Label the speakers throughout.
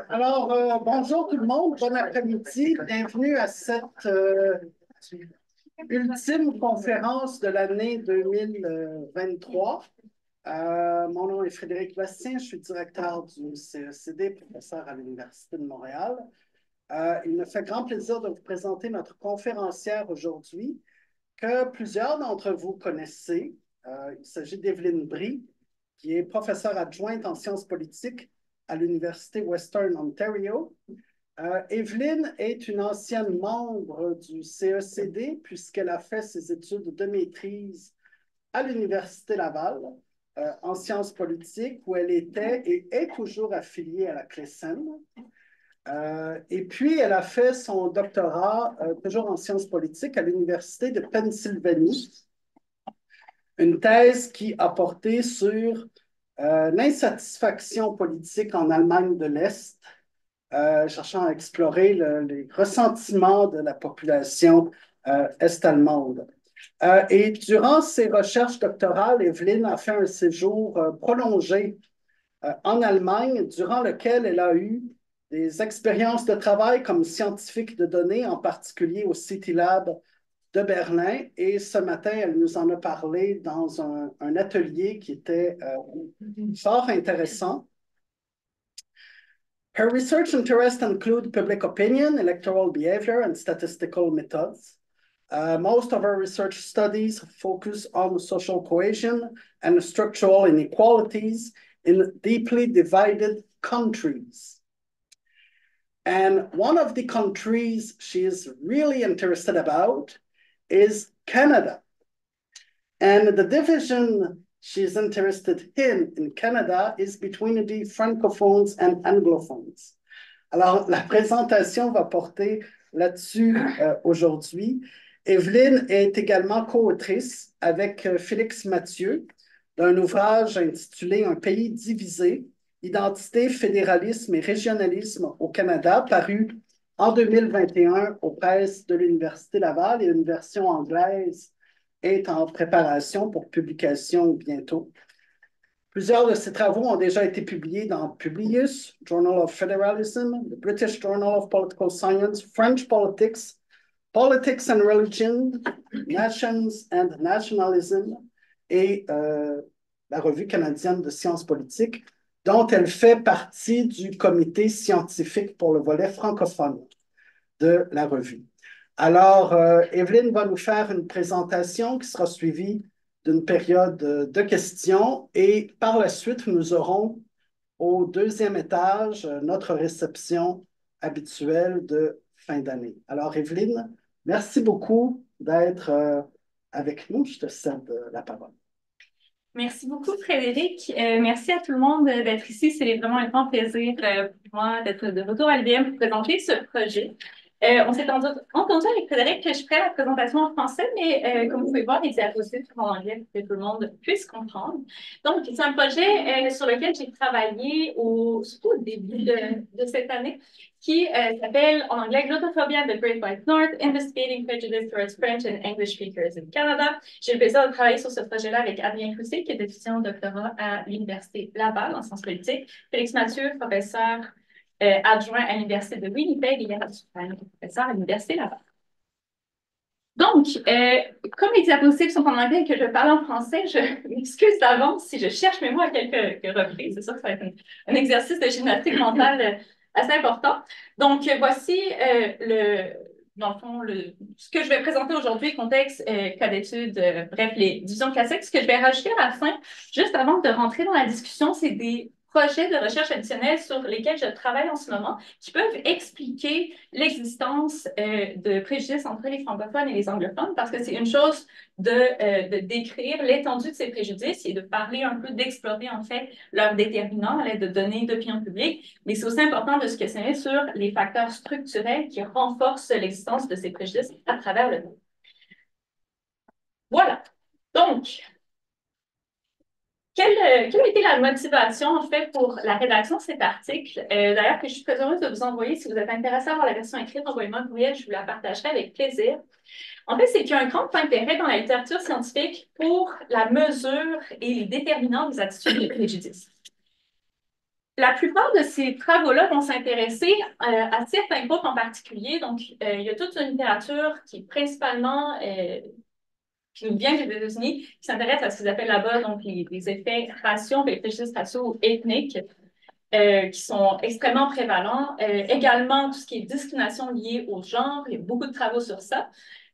Speaker 1: Alors, bonjour tout le monde, bon après-midi, bienvenue à cette ultime conférence de l'année 2023. Mon nom est Frédéric Bastien, je suis directeur du CECD, professeur à l'Université de Montréal. Il me fait grand plaisir de vous présenter notre conférencière aujourd'hui, que plusieurs d'entre vous connaissez. Il s'agit d'Evelyne Brie, qui est professeure adjointe en sciences politiques à l'Université Western Ontario. Evelyne est une ancienne membre du CECD puisqu'elle a fait ses études de maîtrise à l'Université Laval en sciences politiques où elle était et est toujours affiliée à la CLESEN. Et puis, elle a fait son doctorat, toujours en sciences politiques, à l'Université de Pennsylvanie, une thèse qui a porté sur l'insatisfaction politique en Allemagne de l'Est, cherchant à explorer les ressentiments de la population est-allemande. Et durant ses recherches doctorales, Evelyne a fait un séjour prolongé en Allemagne, durant lequel elle a eu des expériences de travail comme scientifique de données, en particulier au City Lab de Berlin. Et ce matin, elle nous en a parlé dans un atelier qui était fort intéressant. Her research interests include public opinion, electoral behavior, and statistical methods. Most of her research studies focus on social cohesion and structural inequalities in deeply divided countries. And one of the countries she is really interested about is Canada. And the division she's interested in Canada is between the francophones and anglophones. Alors, la présentation va porter là-dessus aujourd'hui. Evelyne est également co-autrice avec Félix Mathieu d'un ouvrage intitulé Un pays divisé, identité, fédéralisme et régionalisme au Canada, paru en 2021 aux presses de l'Université Laval, et une version anglaise est en préparation pour publication bientôt. Plusieurs de ses travaux ont déjà été publiés dans Publius, Journal of Federalism, the British Journal of Political Science, French Politics, Politics and Religion, Nations and Nationalism et la Revue canadienne de sciences politiques, dont elle fait partie du comité scientifique pour le volet francophone de la revue. Alors, Evelyne va nous faire une présentation qui sera suivie d'une période de questions et par la suite, nous aurons au deuxième étage notre réception habituelle de fin d'année. Alors, Evelyne, merci beaucoup d'être avec nous. Je te cède la parole.
Speaker 2: Merci beaucoup, Frédéric. Merci à tout le monde d'être ici. C'est vraiment un grand plaisir pour moi d'être de retour à l'UVM pour présenter ce projet. On s'est entendu avec Frédéric que je ferai la présentation en français, mais comme vous pouvez voir, les diapositives sont en anglais pour que tout le monde puisse comprendre. Donc, c'est un projet sur lequel j'ai travaillé surtout au début de cette année, qui s'appelle en anglais Glottophobia de Great White North, Investigating Prejudice Towards French and English Speakers in Canada. J'ai eu le plaisir de travailler sur ce projet-là avec Adrien Croussy, qui est étudiant au doctorat à l'Université Laval en sciences politiques, Félix Mathieu, professeur adjoint à l'Université de Winnipeg et Yann Dufresne, professeur à l'Université Laval. Donc, comme les diapositives sont en anglais et que je parle en français, je m'excuse d'avance si je cherche mes mots à quelques reprises. C'est sûr que ça va être un exercice de gymnastique mentale assez important. Donc, voici dans le fond, ce que je vais présenter aujourd'hui, contexte, cas d'études, bref, les divisions classiques. Ce que je vais rajouter à la fin, juste avant de rentrer dans la discussion, c'est des projets de recherche additionnels sur lesquels je travaille en ce moment, qui peuvent expliquer l'existence de préjudices entre les francophones et les anglophones, parce que c'est une chose de décrire l'étendue de ces préjudices et de parler un peu, d'explorer en fait leurs déterminants à l'aide de données d'opinion publique, mais c'est aussi important de se questionner sur les facteurs structurels qui renforcent l'existence de ces préjudices à travers le monde. Voilà. Donc, quelle a été la motivation, en fait, pour la rédaction de cet article? D'ailleurs, que je suis très heureuse de vous envoyer. Si vous êtes intéressé à voir la version écrite, envoyez-moi un courriel, je vous la partagerai avec plaisir. En fait, c'est qu'il y a un grand intérêt dans la littérature scientifique pour la mesure et les déterminants des attitudes et des préjudices. La plupart de ces travaux-là vont s'intéresser à certains groupes en particulier. Donc, il y a toute une littérature qui est principalement qui nous vient des États-Unis, qui s'intéresse à ce qu'ils appellent là-bas donc les effets raciaux, les préjudices raciaux ou ethniques, qui sont extrêmement prévalents. Également, tout ce qui est discrimination liée au genre, il y a beaucoup de travaux sur ça.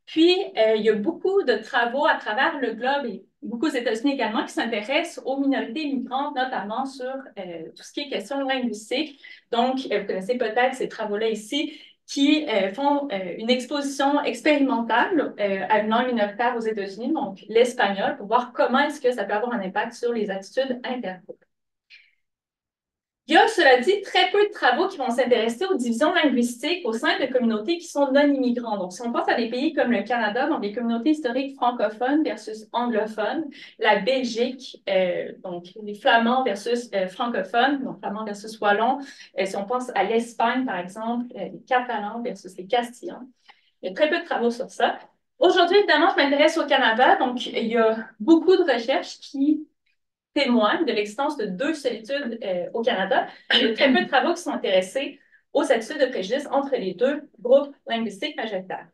Speaker 2: Puis, il y a beaucoup de travaux à travers le globe et beaucoup aux États-Unis également qui s'intéressent aux minorités migrantes, notamment sur tout ce qui est question linguistique. Donc, vous connaissez peut-être ces travaux-là ici qui font une exposition expérimentale à une langue minoritaire aux États-Unis, donc l'espagnol, pour voir comment est-ce que ça peut avoir un impact sur les attitudes intergroupes. Il y a, cela dit, très peu de travaux qui vont s'intéresser aux divisions linguistiques au sein de communautés qui sont non immigrantes. Donc, si on pense à des pays comme le Canada, donc des communautés historiques francophones versus anglophones, la Belgique, donc les flamands versus francophones, donc flamands versus wallons. Si on pense à l'Espagne, par exemple, les catalans versus les castillans. Il y a très peu de travaux sur ça. Aujourd'hui, évidemment, je m'intéresse au Canada, donc il y a beaucoup de recherches qui témoignent de l'existence de deux solitudes au Canada. Il y a très peu de travaux qui sont intéressés aux attitudes de préjudice entre les deux groupes linguistiques majoritaires.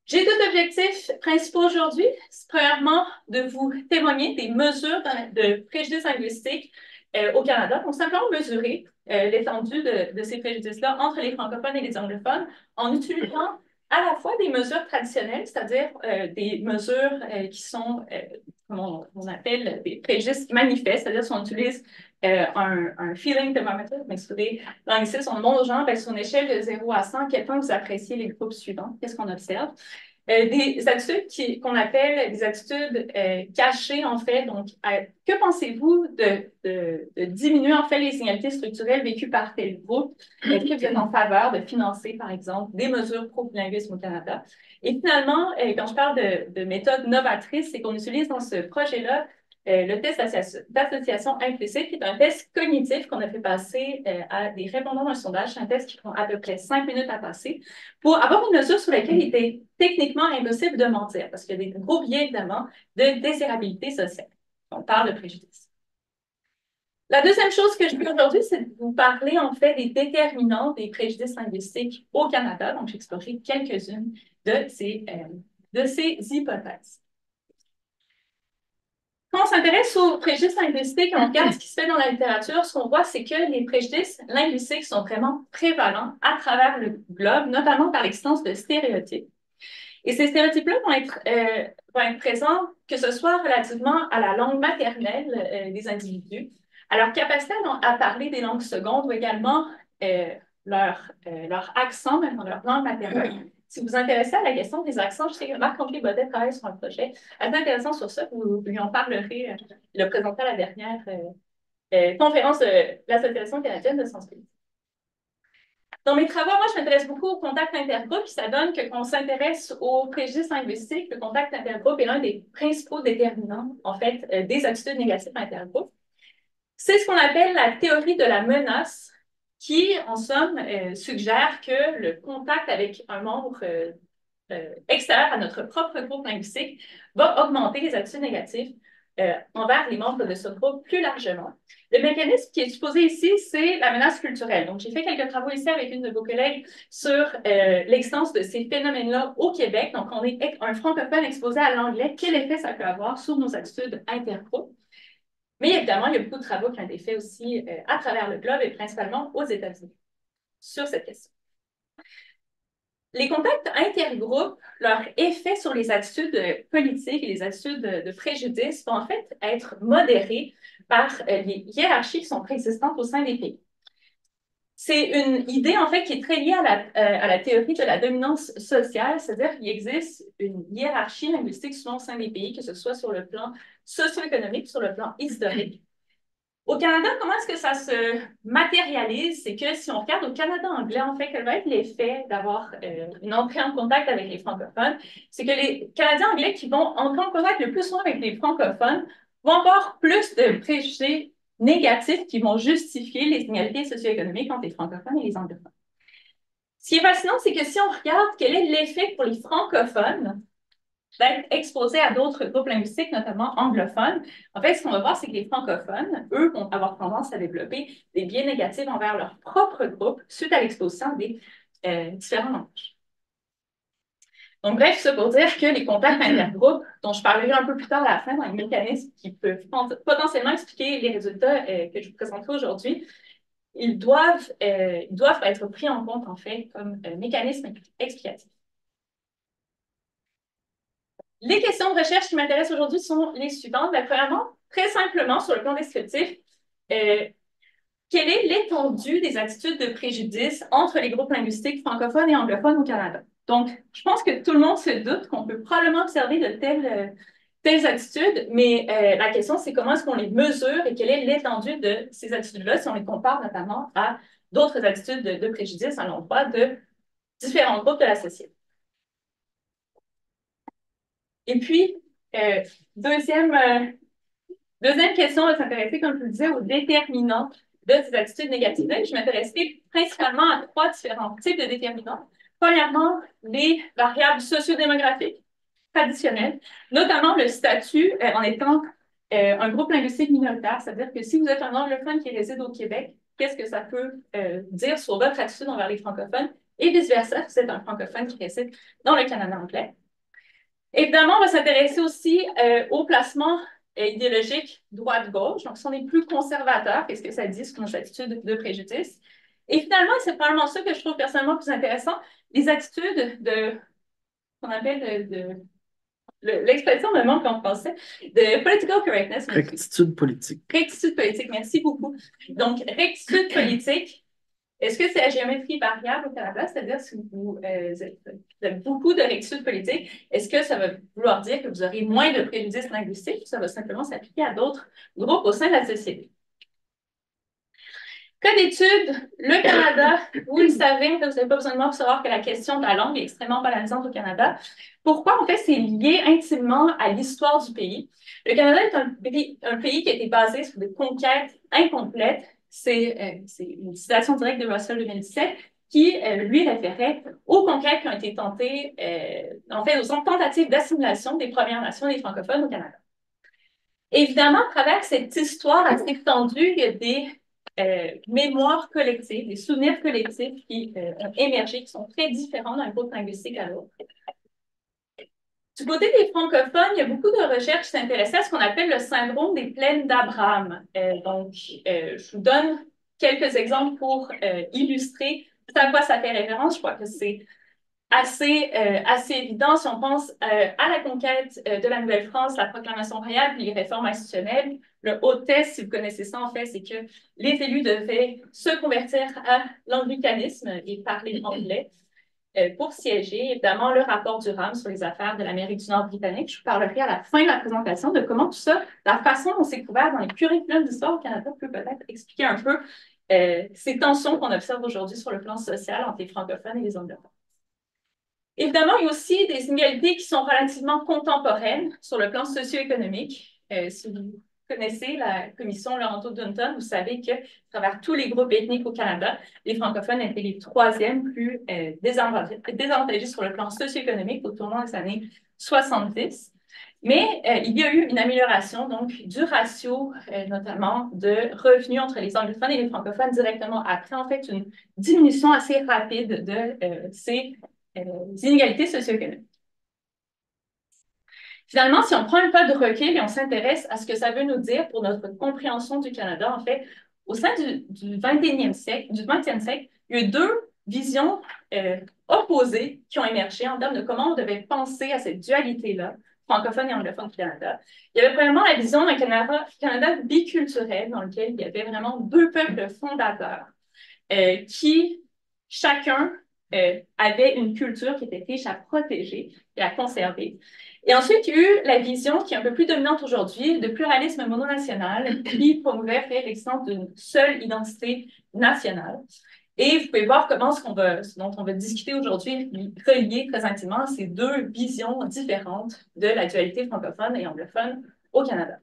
Speaker 2: J'ai deux objectifs principaux aujourd'hui. Premièrement, de vous témoigner des mesures de préjudice linguistique au Canada. Donc, simplement mesurer l'étendue de ces préjudices-là entre les francophones et les anglophones en utilisant à la fois des mesures traditionnelles, c'est-à-dire des mesures qui sont, comment on appelle, des préjudices manifestes, c'est-à-dire si on utilise un feeling thermometer, m'excusez, l'anglicisme, on demande aux gens, ben, sur une échelle de 0 à 100, quel point vous appréciez les groupes suivants, qu'est-ce qu'on observe? Des attitudes qu'on appelle des attitudes cachées, en fait. Donc, que pensez-vous de diminuer, en fait, les inégalités structurelles vécues par tel groupe? Est-ce que vous êtes en faveur de financer, par exemple, des mesures pro-bilinguisme au Canada? Et finalement, quand je parle de méthodes novatrices, c'est qu'on utilise dans ce projet-là le test d'association implicite, qui est un test cognitif qu'on a fait passer à des répondants d'un sondage. C'est un test qui prend à peu près 5 minutes à passer pour avoir une mesure sur laquelle il était techniquement impossible de mentir, parce qu'il y a des gros biais, évidemment, de désirabilité sociale. On parle de préjudice. La deuxième chose que je veux aujourd'hui, c'est de vous parler, en fait, des déterminants des préjudices linguistiques au Canada. Donc, j'explorerai quelques-unes de ces hypothèses. Quand on s'intéresse aux préjudices linguistiques, on regarde ce qui se fait dans la littérature, ce qu'on voit, c'est que les préjudices linguistiques sont vraiment prévalents à travers le globe, notamment par l'existence de stéréotypes. Et ces stéréotypes-là vont être présents, que ce soit relativement à la langue maternelle des individus, à leur capacité à parler des langues secondes ou également leur accent, même dans leur langue maternelle. Si vous vous intéressez à la question des accents, je sais que Marc-André Baudet travaille sur un projet assez intéressant sur ça. Vous lui en parlerez. Il le présenté à la dernière conférence de l'Association canadienne de sensibilité. Dans mes travaux, moi, je m'intéresse beaucoup au contact intergroupe, puis ça donne que quand on s'intéresse aux préjudices linguistiques, le contact intergroupe est l'un des principaux déterminants, en fait, des attitudes négatives intergroupes. C'est ce qu'on appelle la théorie de la menace, qui, en somme, suggère que le contact avec un membre extérieur à notre propre groupe linguistique va augmenter les attitudes négatives envers les membres de ce groupe plus largement. Le mécanisme qui est supposé ici, c'est la menace culturelle. Donc, j'ai fait quelques travaux ici avec une de vos collègues sur l'existence de ces phénomènes-là au Québec. Donc, on est un francophone exposé à l'anglais. Quel effet ça peut avoir sur nos attitudes intergroupes? Mais évidemment, il y a beaucoup de travaux qui ont été faits aussi à travers le globe et principalement aux États-Unis sur cette question. Les contacts intergroupes, leur effet sur les attitudes politiques et les attitudes de préjudice vont en fait être modérés par les hiérarchies qui sont préexistantes au sein des pays. C'est une idée, en fait, qui est très liée à la théorie de la dominance sociale, c'est-à-dire qu'il existe une hiérarchie linguistique souvent au sein des pays, que ce soit sur le plan socio-économique, sur le plan historique. Au Canada, comment est-ce que ça se matérialise? C'est que si on regarde au Canada anglais, en fait, quel va être l'effet d'avoir une entrée en contact avec les francophones? C'est que les Canadiens anglais qui vont entrer en contact le plus souvent avec les francophones vont avoir plus de préjugés négatifs qui vont justifier les inégalités socio-économiques entre les francophones et les anglophones. Ce qui est fascinant, c'est que si on regarde quel est l'effet pour les francophones d'être exposés à d'autres groupes linguistiques, notamment anglophones. En fait, ce qu'on va voir, c'est que les francophones, eux, vont avoir tendance à développer des biais négatifs envers leur propre groupe suite à l'exposition à des différents langages. Donc, bref, ça pour dire que les contacts intergroupes, dont je parlerai un peu plus tard à la fin dans les mécanismes qui peuvent potentiellement expliquer les résultats que je vous présenterai aujourd'hui, ils doivent être pris en compte, en fait, comme mécanismes explicatifs. Les questions de recherche qui m'intéressent aujourd'hui sont les suivantes. Premièrement, très simplement, sur le plan descriptif, quelle est l'étendue des attitudes de préjudice entre les groupes linguistiques francophones et anglophones au Canada? Donc, je pense que tout le monde se doute qu'on peut probablement observer de telles attitudes, mais la question, c'est comment est-ce qu'on les mesure et quelle est l'étendue de ces attitudes-là si on les compare notamment à d'autres attitudes de préjudice à l'endroit de différents groupes de la société. Et puis, deuxième question va s'intéresser, comme je vous le disais, aux déterminants de ces attitudes négatives. Je m'intéresserai principalement à 3 différents types de déterminants. Premièrement, les variables sociodémographiques traditionnelles, notamment le statut en étant un groupe linguistique minoritaire, c'est-à-dire que si vous êtes un anglophone qui réside au Québec, qu'est-ce que ça peut dire sur votre attitude envers les francophones et vice-versa, si vous êtes un francophone qui réside dans le Canada anglais. Évidemment, on va s'intéresser aussi au placement idéologique droite-gauche. Donc, si on est plus conservateur, qu'est-ce que ça dit sur nos attitudes de préjudice? Et finalement, c'est probablement ça que je trouve personnellement plus intéressant, les attitudes qu'on appelle l'expression me manque en français, de political correctness.
Speaker 1: Rectitude politique.
Speaker 2: Rectitude politique, merci beaucoup. Donc, rectitude politique, est-ce que c'est la géométrie variable au Canada? C'est-à-dire, si vous avez beaucoup de rectitude politique, est-ce que ça va vouloir dire que vous aurez moins de préjudice linguistique ou ça va simplement s'appliquer à d'autres groupes au sein de la société? Cas d'étude, le Canada, vous le savez, vous n'avez pas besoin de moi pour savoir que la question de la langue est extrêmement polarisante au Canada. Pourquoi? En fait, c'est lié intimement à l'histoire du pays. Le Canada est un pays qui a été basé sur des conquêtes incomplètes. C'est une citation directe de Russell 2017 qui, lui, référait aux conquêtes qui ont été tentées, en fait, aux tentatives d'assimilation des Premières Nations et des francophones au Canada. Évidemment, à travers cette histoire assez étendue, il y a des mémoires collectives, des souvenirs collectifs qui ont émergé, qui sont très différents d'un groupe linguistique à l'autre. Du côté des francophones, il y a beaucoup de recherches qui s'intéressaient à ce qu'on appelle le syndrome des plaines d'Abraham. Je vous donne quelques exemples pour illustrer à quoi ça fait référence. Je crois que c'est assez évident si on pense à la conquête de la Nouvelle-France, la proclamation royale, puis les réformes institutionnelles. Le haut test, si vous connaissez ça, en fait, c'est que les élus devaient se convertir à l'anglicanisme et parler anglais pour siéger. Évidemment, le rapport Durham sur les affaires de l'Amérique du Nord britannique. Je vous parlerai à la fin de la présentation de comment tout ça, la façon dont c'est couvert dans les curriculums d'histoire au Canada peut peut-être expliquer un peu ces tensions qu'on observe aujourd'hui sur le plan social entre les francophones et les anglophones. Évidemment, il y a aussi des inégalités qui sont relativement contemporaines sur le plan socio-économique. Si vous connaissez la commission Laurento-Dunton, vous savez que, à travers tous les groupes ethniques au Canada, les francophones étaient les 3e plus désavantagés sur le plan socio-économique au tournant des années 70. Mais il y a eu une amélioration donc du ratio, notamment de revenus entre les anglophones et les francophones directement après, en fait, une diminution assez rapide de ces inégalités socio-économiques. Finalement, si on prend un pas de recul et on s'intéresse à ce que ça veut nous dire pour notre compréhension du Canada, en fait, au sein du 20e siècle, il y a 2 visions opposées qui ont émergé en termes de comment on devait penser à cette dualité-là, francophone et anglophone du Canada. Il y avait premièrement la vision d'un Canada biculturel dans lequel il y avait vraiment 2 peuples fondateurs qui, chacun, avait une culture qui était riche à protéger et à conserver. Et ensuite, il y a eu la vision qui est un peu plus dominante aujourd'hui de pluralisme mononational qui promouvait l'existence d'une seule identité nationale. Et vous pouvez voir comment ce dont on va discuter aujourd'hui relié très intimement ces 2 visions différentes de la dualité francophone et anglophone au Canada.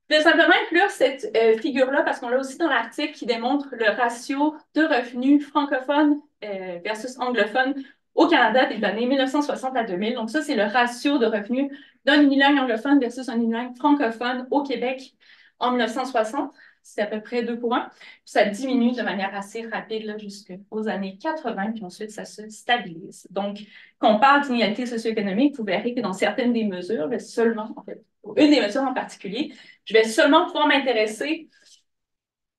Speaker 2: Je vais simplement inclure cette figure-là parce qu'on l'a aussi dans l'article qui démontre le ratio de revenus francophones versus anglophones au Canada des années 1960 à 2000. Donc, ça, c'est le ratio de revenus d'un unilingue anglophone versus un unilingue francophone au Québec en 1960. C'est à peu près 2 pour 1. Puis ça diminue de manière assez rapide jusqu'aux années 80, puis ensuite, ça se stabilise. Donc, quand on parle d'inégalité socio-économique, vous verrez que dans certaines des mesures, mais seulement, en fait, une des mesures en particulier, je vais seulement pouvoir m'intéresser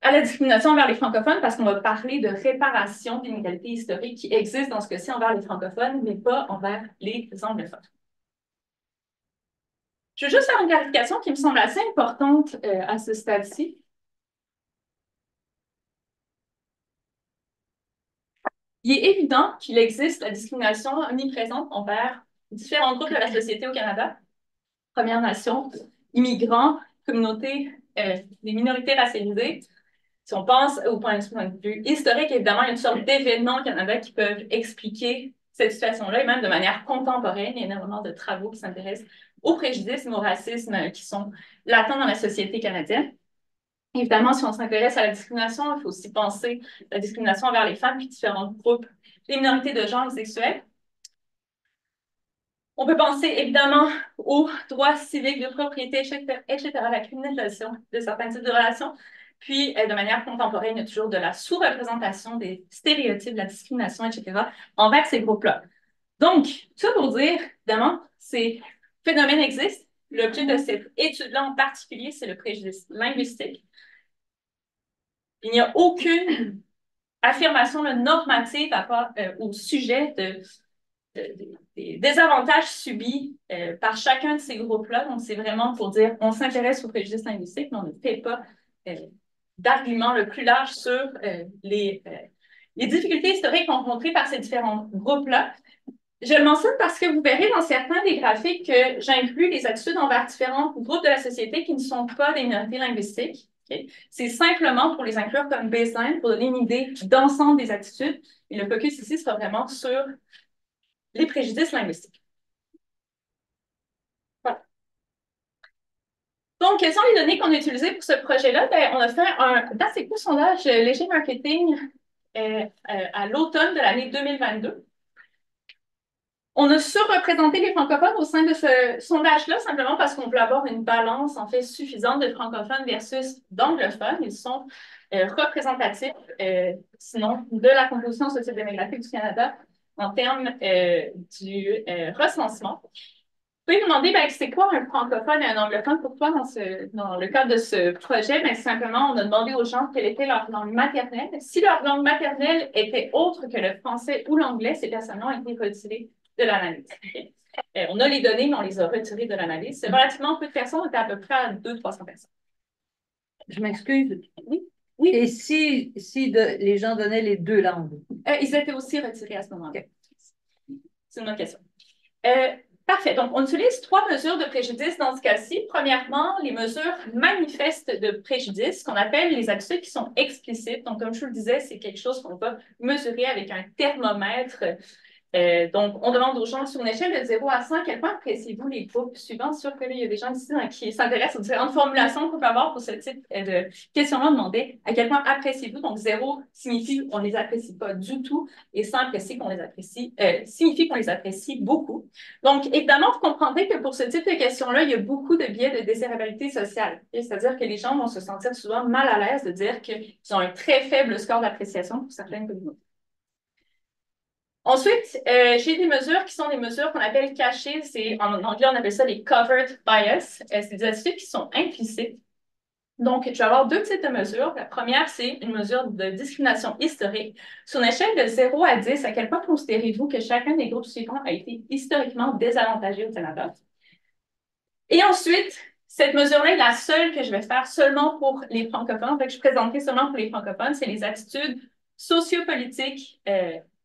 Speaker 2: à la discrimination envers les francophones parce qu'on va parler de réparation d'inégalités historiques qui existent dans ce cas-ci envers les francophones, mais pas envers les anglophones. Je veux juste faire une clarification qui me semble assez importante à ce stade-ci. Il est évident qu'il existe la discrimination omniprésente envers différents groupes de la société au Canada, Premières Nations, immigrants, communautés, des minorités racialisées. Si on pense au point de vue historique, évidemment, il y a une sorte d'événements au Canada qui peuvent expliquer cette situation-là, et même de manière contemporaine, il y a énormément de travaux qui s'intéressent aux préjudices, au racisme qui sont latents dans la société canadienne. Évidemment, si on s'intéresse à la discrimination, il faut aussi penser à la discrimination envers les femmes et différents groupes, les minorités de genre et sexuels. On peut penser évidemment aux droits civiques de propriété, etc., à la criminalisation de certains types de relations. Puis, de manière contemporaine, il y a toujours de la sous-représentation des stéréotypes, de la discrimination, etc., envers ces groupes-là. Donc, ça pour dire, évidemment, ces phénomènes existent. L'objet de cette étude-là en particulier, c'est le préjudice linguistique. Il n'y a aucune affirmation normative au sujet des désavantages subis par chacun de ces groupes-là. Donc, c'est vraiment pour dire on s'intéresse aux préjudices linguistiques, mais on ne fait pas d'argument le plus large sur les difficultés historiques rencontrées par ces différents groupes-là. Je le mentionne parce que vous verrez dans certains des graphiques que j'inclus les attitudes envers différents groupes de la société qui ne sont pas des minorités linguistiques. Okay? C'est simplement pour les inclure comme baseline, pour donner une idée d'ensemble des attitudes. Et le focus ici sera vraiment sur les préjudices linguistiques. Voilà. Donc, quelles sont les données qu'on a utilisées pour ce projet-là? Ben, on a fait un assez court sondage léger marketing à l'automne de l'année 2022. On a surreprésenté les francophones au sein de ce sondage-là, simplement parce qu'on veut avoir une balance, en fait, suffisante de francophones versus d'anglophones. Ils sont représentatifs, sinon, de la composition sociodémographique du Canada en termes du recensement. Vous pouvez me demander, ben, c'est quoi un francophone et un anglophone pour toi dans le cadre de ce projet? Ben, simplement, on a demandé aux gens quelle était leur langue maternelle. Si leur langue maternelle était autre que le français ou l'anglais, ces personnes-là ont été retirées de l'analyse. On a les données, mais on les a retirées de l'analyse. C'est relativement peu de personnes, on était à peu près à 200-300 personnes.
Speaker 3: Je m'excuse.
Speaker 2: Oui. Oui.
Speaker 3: Et si les gens donnaient les deux langues?
Speaker 2: Ils étaient aussi retirés à ce moment-là.
Speaker 3: Okay.
Speaker 2: C'est une autre question. Parfait. Donc, on utilise 3 mesures de préjudice dans ce cas-ci. Premièrement, les mesures manifestes de préjudice, qu'on appelle les attitudes qui sont explicites. Donc, comme je vous le disais, c'est quelque chose qu'on va mesurer avec un thermomètre. Donc, on demande aux gens sur une échelle de 0 à 100, à quel point appréciez-vous les groupes suivants? Sûr que là, il y a des gens ici qui s'intéressent aux différentes formulations qu'on peut avoir pour ce type de questions-là. Demander à quel point appréciez-vous? Donc, 0 signifie qu'on ne les apprécie pas du tout et 100 apprécie qu'on les apprécie, signifie qu'on les apprécie beaucoup. Donc, évidemment, vous comprendrez que pour ce type de questions-là, il y a beaucoup de biais de désirabilité sociale. C'est-à-dire que les gens vont se sentir souvent mal à l'aise de dire qu'ils ont un très faible score d'appréciation pour certaines communautés. Ensuite, j'ai des mesures qui sont des mesures qu'on appelle cachées. En anglais, on appelle ça les covered bias. C'est des attitudes qui sont implicites. Donc, je vais avoir 2 types de mesures. La première, c'est une mesure de discrimination historique. Sur une échelle de 0 à 10, à quel point considérez-vous que chacun des groupes suivants a été historiquement désavantagé au Canada? Et ensuite, cette mesure-là est la seule que je vais faire seulement pour les francophones. Fait que je présenterai seulement pour les francophones. C'est les attitudes sociopolitiques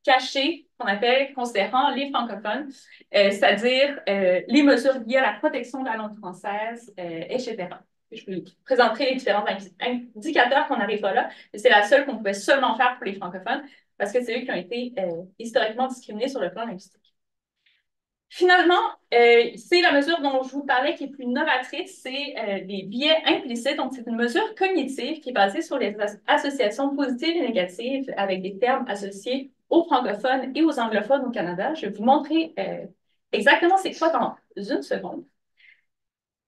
Speaker 2: cachées qu'on appelle considérant les francophones, c'est-à-dire les mesures liées à la protection de la langue française, etc. Je vous présenterai les différents indicateurs qu'on n'arrive pas là, mais c'est la seule qu'on pouvait seulement faire pour les francophones parce que c'est eux qui ont été historiquement discriminés sur le plan linguistique. Finalement, c'est la mesure dont je vous parlais qui est plus novatrice, c'est les biais implicites. Donc, c'est une mesure cognitive qui est basée sur les associations positives et négatives avec des termes associés aux francophones et aux anglophones au Canada. Je vais vous montrer exactement c'est quoi dans une seconde.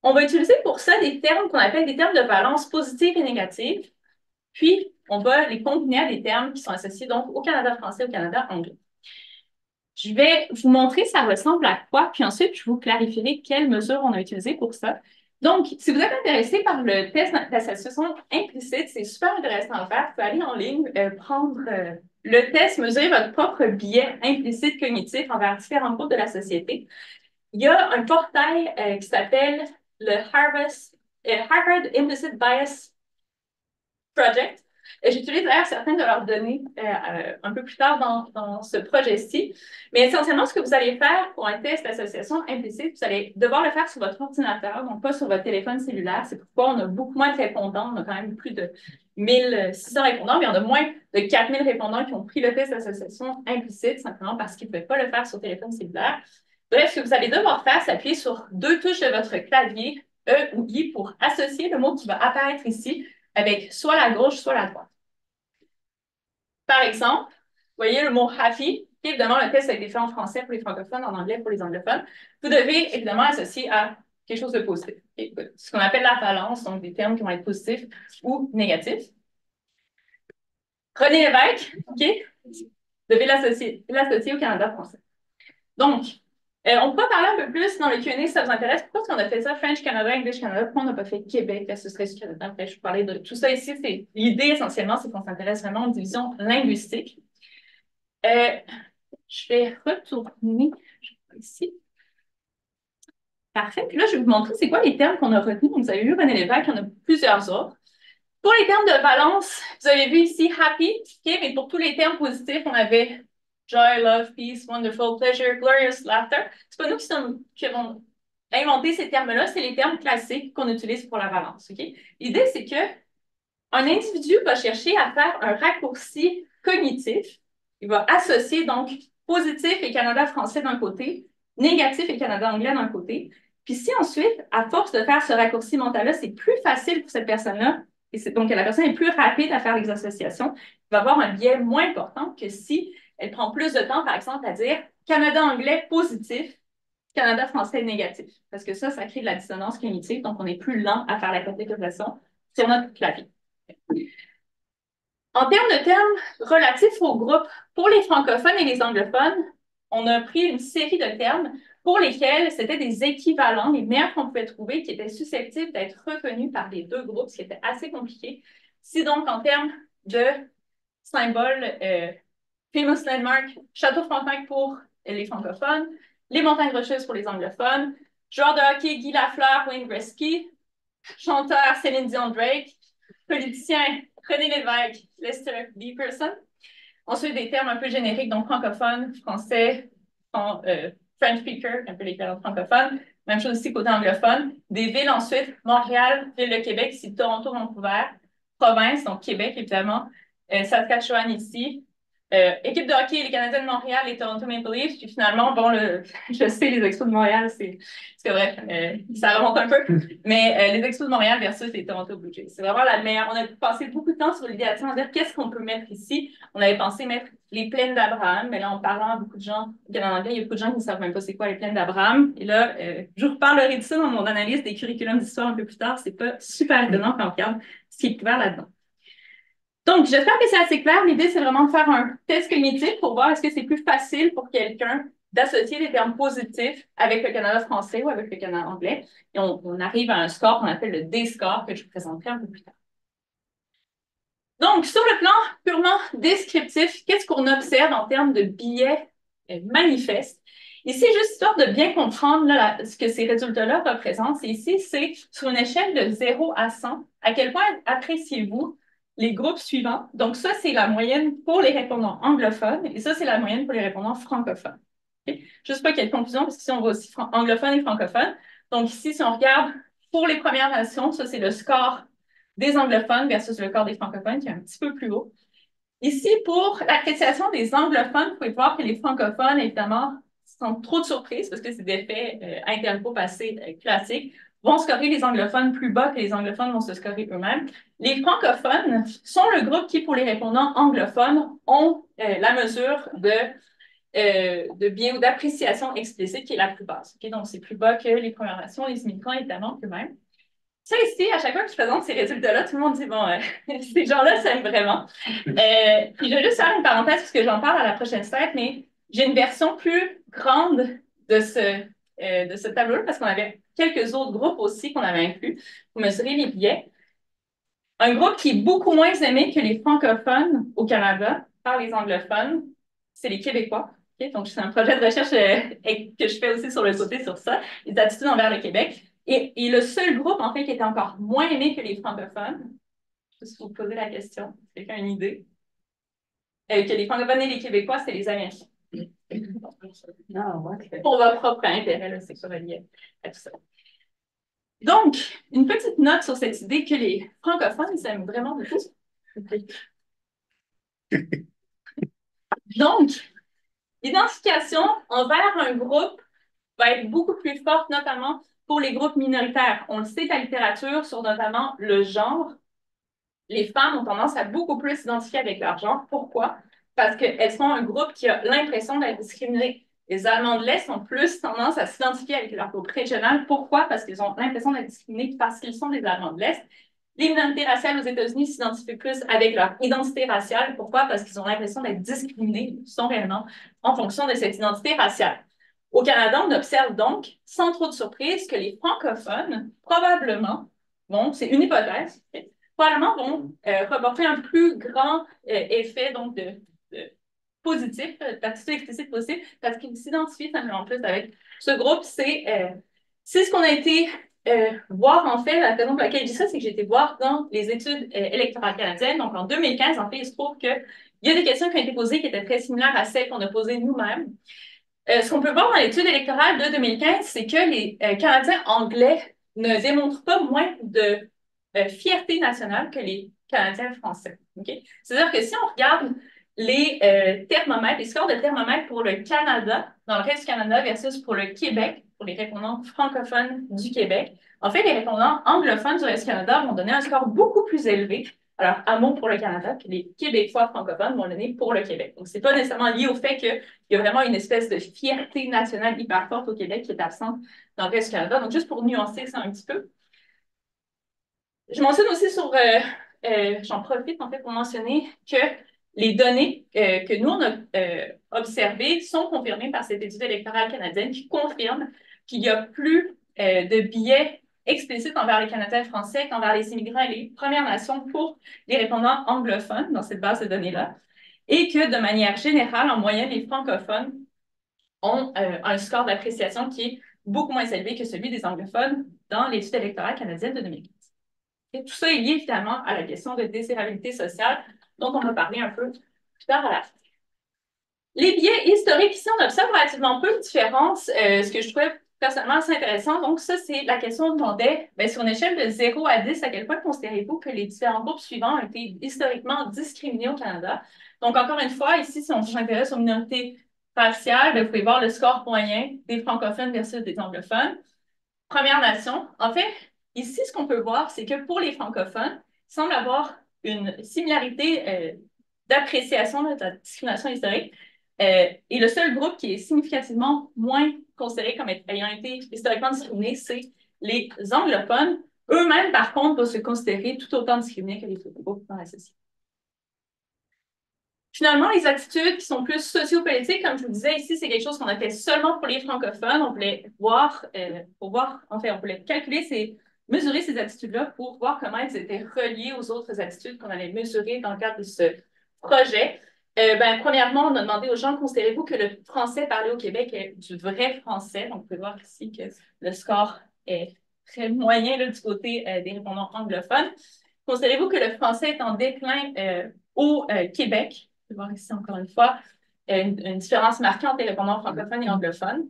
Speaker 2: On va utiliser pour ça des termes qu'on appelle des termes de valence positive et négative, puis on va les combiner à des termes qui sont associés donc au Canada français, au Canada anglais. Je vais vous montrer ça ressemble à quoi, puis ensuite je vous clarifierai quelles mesures on a utilisées pour ça. Donc, si vous êtes intéressé par le test d'association implicite, c'est super intéressant à faire. Vous pouvez aller en ligne, prendre le test, mesurer votre propre biais implicite cognitif envers différents groupes de la société. Il y a un portail qui s'appelle le Harvard Implicit Bias Project. J'utilise d'ailleurs certaines de leurs données un peu plus tard dans ce projet-ci. Mais essentiellement, ce que vous allez faire pour un test d'association implicite, vous allez devoir le faire sur votre ordinateur, donc pas sur votre téléphone cellulaire. C'est pourquoi on a beaucoup moins de répondants. On a quand même plus de 1600 répondants, mais on a moins de 4000 répondants qui ont pris le test d'association implicite, simplement parce qu'ils ne pouvaient pas le faire sur téléphone cellulaire. Bref, ce que vous allez devoir faire, c'est appuyer sur 2 touches de votre clavier, E ou I, pour associer le mot qui va apparaître ici avec soit la gauche, soit la droite. Par exemple, vous voyez le mot happy. Évidemment, le test a été fait en français pour les francophones, en anglais pour les anglophones. Vous devez évidemment associer à quelque chose de positif. Ce qu'on appelle la valence, donc des termes qui vont être positifs ou négatifs. René Lévesque, OK? Vous devez l'associer au Canada français. Donc, on peut parler un peu plus dans le Q&A si ça vous intéresse. Pourquoi est-ce qu'on a fait ça, French Canada, English Canada? Pourquoi on n'a pas fait Québec versus Reste du Canada? Après, je vous parlais de tout ça ici. L'idée, essentiellement, c'est qu'on s'intéresse vraiment aux divisions linguistiques. Je vais retourner ici. Parfait. Puis là, je vais vous montrer c'est quoi les termes qu'on a retenus. Donc, vous avez vu René Lévesque, il y en a plusieurs autres. Pour les termes de valence, vous avez vu ici happy, okay, mais pour tous les termes positifs, on avait joy, love, peace, wonderful, pleasure, glorious, laughter. C'est pas nous qui avons inventé ces termes-là, c'est les termes classiques qu'on utilise pour la valence. Okay? L'idée, c'est que un individu va chercher à faire un raccourci cognitif. Il va associer donc positif et Canada français d'un côté, négatif et Canada anglais d'un côté. Puis si ensuite, à force de faire ce raccourci mental-là, c'est plus facile pour cette personne-là, et donc la personne est plus rapide à faire les associations, il va avoir un biais moins important que si elle prend plus de temps, par exemple, à dire Canada anglais positif, Canada français négatif. Parce que ça crée de la dissonance cognitive, donc on est plus lent à faire la catégorisation sur notre clavier. En termes de termes relatifs au groupe, pour les francophones et les anglophones, on a pris une série de termes pour lesquels c'était des équivalents, les meilleurs qu'on pouvait trouver, qui étaient susceptibles d'être reconnus par les deux groupes, ce qui était assez compliqué. Si donc, en termes de symboles, Famous Landmark, Château Frontenac pour les francophones, les montagnes rocheuses pour les anglophones, joueur de hockey Guy Lafleur, Wayne Gretzky, chanteur Céline Dion Drake, politicien René Lévesque, Lester B. Pearson. Ensuite, des termes un peu génériques, donc francophone, français, French speaker, un peu l'équivalent francophone. Même chose ici côté anglophone. Des villes ensuite, Montréal, ville de Québec, ici Toronto, Vancouver, province, donc Québec évidemment, Saskatchewan ici, équipe de hockey, les Canadiens de Montréal, les Toronto Maple Leafs, puis finalement, bon, je sais, les Expos de Montréal, c'est vrai, ça remonte un peu, mais les Expos de Montréal versus les Toronto Blue Jays. C'est vraiment la meilleure. On a passé beaucoup de temps sur l'idéation de dire qu'est-ce qu'on peut mettre ici. On avait pensé mettre les plaines d'Abraham, mais là, en parlant à beaucoup de gens, en anglais, il y a beaucoup de gens qui ne savent même pas c'est quoi les plaines d'Abraham. Et là, je vous reparlerai de ça dans mon analyse des curriculums d'histoire un peu plus tard. C'est pas super étonnant quand on regarde ce qui est couvert là-dedans. Donc, j'espère que c'est assez clair. L'idée, c'est vraiment de faire un test cognitif pour voir est-ce que c'est plus facile pour quelqu'un d'associer des termes positifs avec le Canada français ou avec le Canada anglais. Et on arrive à un score qu'on appelle le D-score que je vous présenterai un peu plus tard. Donc, sur le plan purement descriptif, qu'est-ce qu'on observe en termes de biais manifestes? Ici, juste histoire de bien comprendre là, ce que ces résultats-là représentent, c'est sur une échelle de 0 à 100, à quel point appréciez-vous les groupes suivants. Donc, ça, c'est la moyenne pour les répondants anglophones et ça, c'est la moyenne pour les répondants francophones. Okay? Juste pas qu'il y ait de confusion, parce qu'ici, on voit aussi anglophones et francophones. Donc, ici, si on regarde pour les Premières Nations, ça, c'est le score des anglophones versus le score des francophones, qui est un petit peu plus haut. Ici, pour l'appréciation des anglophones, vous pouvez voir que les francophones, évidemment, sans trop de surprise, parce que c'est des faits intergroupes assez classiques, vont scorer les anglophones plus bas que les anglophones vont se scorer eux-mêmes. Les francophones sont le groupe qui, pour les répondants anglophones, ont la mesure de biais ou d'appréciation explicite qui est la plus basse. Okay? Donc, c'est plus bas que les Premières Nations, les immigrants, évidemment, eux-mêmes. Ça ici, à chaque fois que je présente ces résultats-là, tout le monde dit, bon, ces gens-là s'aiment vraiment. Puis je vais juste faire une parenthèse parce que j'en parle à la prochaine slide, mais j'ai une version plus grande de ce tableau parce qu'on avait quelques autres groupes aussi qu'on avait inclus pour mesurer les biais. Un groupe qui est beaucoup moins aimé que les francophones au Canada par les anglophones, c'est les Québécois. Okay? Donc, c'est un projet de recherche que je fais aussi sur le côté sur ça, les attitudes envers le Québec. Et le seul groupe, en fait, qui était encore moins aimé que les francophones, je sais pas si vous posez la question, quelqu'un a une idée, que les francophones et les Québécois, c'est les Américains.
Speaker 3: Ah, ouais.
Speaker 2: Pour leur propre intérêt, là, c'est pas relié à tout ça. Donc, une petite note sur cette idée que les francophones, ils aiment vraiment beaucoup. Donc, l'identification envers un groupe va être beaucoup plus forte, notamment pour les groupes minoritaires. On le sait de la littérature sur notamment le genre. Les femmes ont tendance à beaucoup plus s'identifier avec leur genre. Pourquoi? Parce qu'elles sont un groupe qui a l'impression d'être discriminé. Les Allemands de l'Est ont plus tendance à s'identifier avec leur groupe régional. Pourquoi? Parce qu'ils ont l'impression d'être discriminés parce qu'ils sont des Allemands de l'Est. Les minorités raciales aux États-Unis s'identifient plus avec leur identité raciale. Pourquoi? Parce qu'ils ont l'impression d'être discriminés, ils sont réellement, en fonction de cette identité raciale. Au Canada, on observe donc, sans trop de surprise, que les francophones, probablement, bon, c'est une hypothèse, probablement vont reporter un plus grand effet donc, de positif, d'attitude explicite possible, parce qu'ils s'identifient simplement plus avec ce groupe. C'est ce qu'on a été voir, en fait, la raison pour laquelle je dis ça, c'est que j'ai été voir dans les études électorales canadiennes. Donc, en 2015, en fait, il se trouve qu'il y a des questions qui ont été posées qui étaient très similaires à celles qu'on a posées nous-mêmes. Ce qu'on peut voir dans l'étude électorale de 2015, c'est que les Canadiens anglais ne démontrent pas moins de fierté nationale que les Canadiens français. Okay? C'est-à-dire que si on regarde les thermomètres, les scores de thermomètre pour le Canada, dans le reste du Canada versus pour le Québec, pour les répondants francophones du Québec, en fait, les répondants anglophones du reste du Canada vont donner un score beaucoup plus élevé. Alors, à mot pour le Canada, que les Québécois francophones vont donner pour le Québec. Donc, c'est pas nécessairement lié au fait qu'il y a vraiment une espèce de fierté nationale hyper forte au Québec qui est absente dans le reste du Canada. Donc, juste pour nuancer ça un petit peu. Je mentionne aussi j'en profite en fait pour mentionner que les données que nous, on a observées sont confirmées par cette étude électorale canadienne qui confirme qu'il y a plus de biais explicites envers les Canadiens français qu'envers les immigrants et les Premières Nations pour les répondants anglophones dans cette base de données-là, et que de manière générale, en moyenne, les francophones ont un score d'appréciation qui est beaucoup moins élevé que celui des anglophones dans l'étude électorale canadienne de 2015. Et tout ça est lié évidemment à la question de désirabilité sociale dont on va parler un peu plus tard à la fin. Les biais historiques, ici, on observe relativement peu de différence, ce que je trouvais personnellement assez intéressant. Donc, ça, c'est la question qu'on demandait, sur une échelle de 0 à 10, à quel point considérez-vous que les différents groupes suivants ont été historiquement discriminés au Canada? Donc, encore une fois, ici, si on s'intéresse aux minorités raciales, vous pouvez voir le score moyen des francophones versus des anglophones. Première Nation, en fait, ici, ce qu'on peut voir, c'est que pour les francophones, il semble avoir une similarité d'appréciation de la discrimination historique. Et le seul groupe qui est significativement moins considéré comme ayant été historiquement discriminé, c'est les anglophones. Eux-mêmes, par contre, vont se considérer tout autant discriminés que les autres groupes dans la société. Finalement, les attitudes qui sont plus sociopolitiques, comme je vous disais ici, c'est quelque chose qu'on a fait seulement pour les francophones. On voulait on voulait mesurer ces attitudes-là pour voir comment elles étaient reliées aux autres attitudes qu'on allait mesurer dans le cadre de ce projet. Premièrement, on a demandé aux gens, considérez-vous que le français parlé au Québec est du vrai français? Donc, vous pouvez voir ici que le score est très moyen là, du côté des répondants anglophones. Considérez-vous que le français est en déclin au Québec? Vous pouvez voir ici encore une fois une différence marquante entre les répondants francophones et anglophones.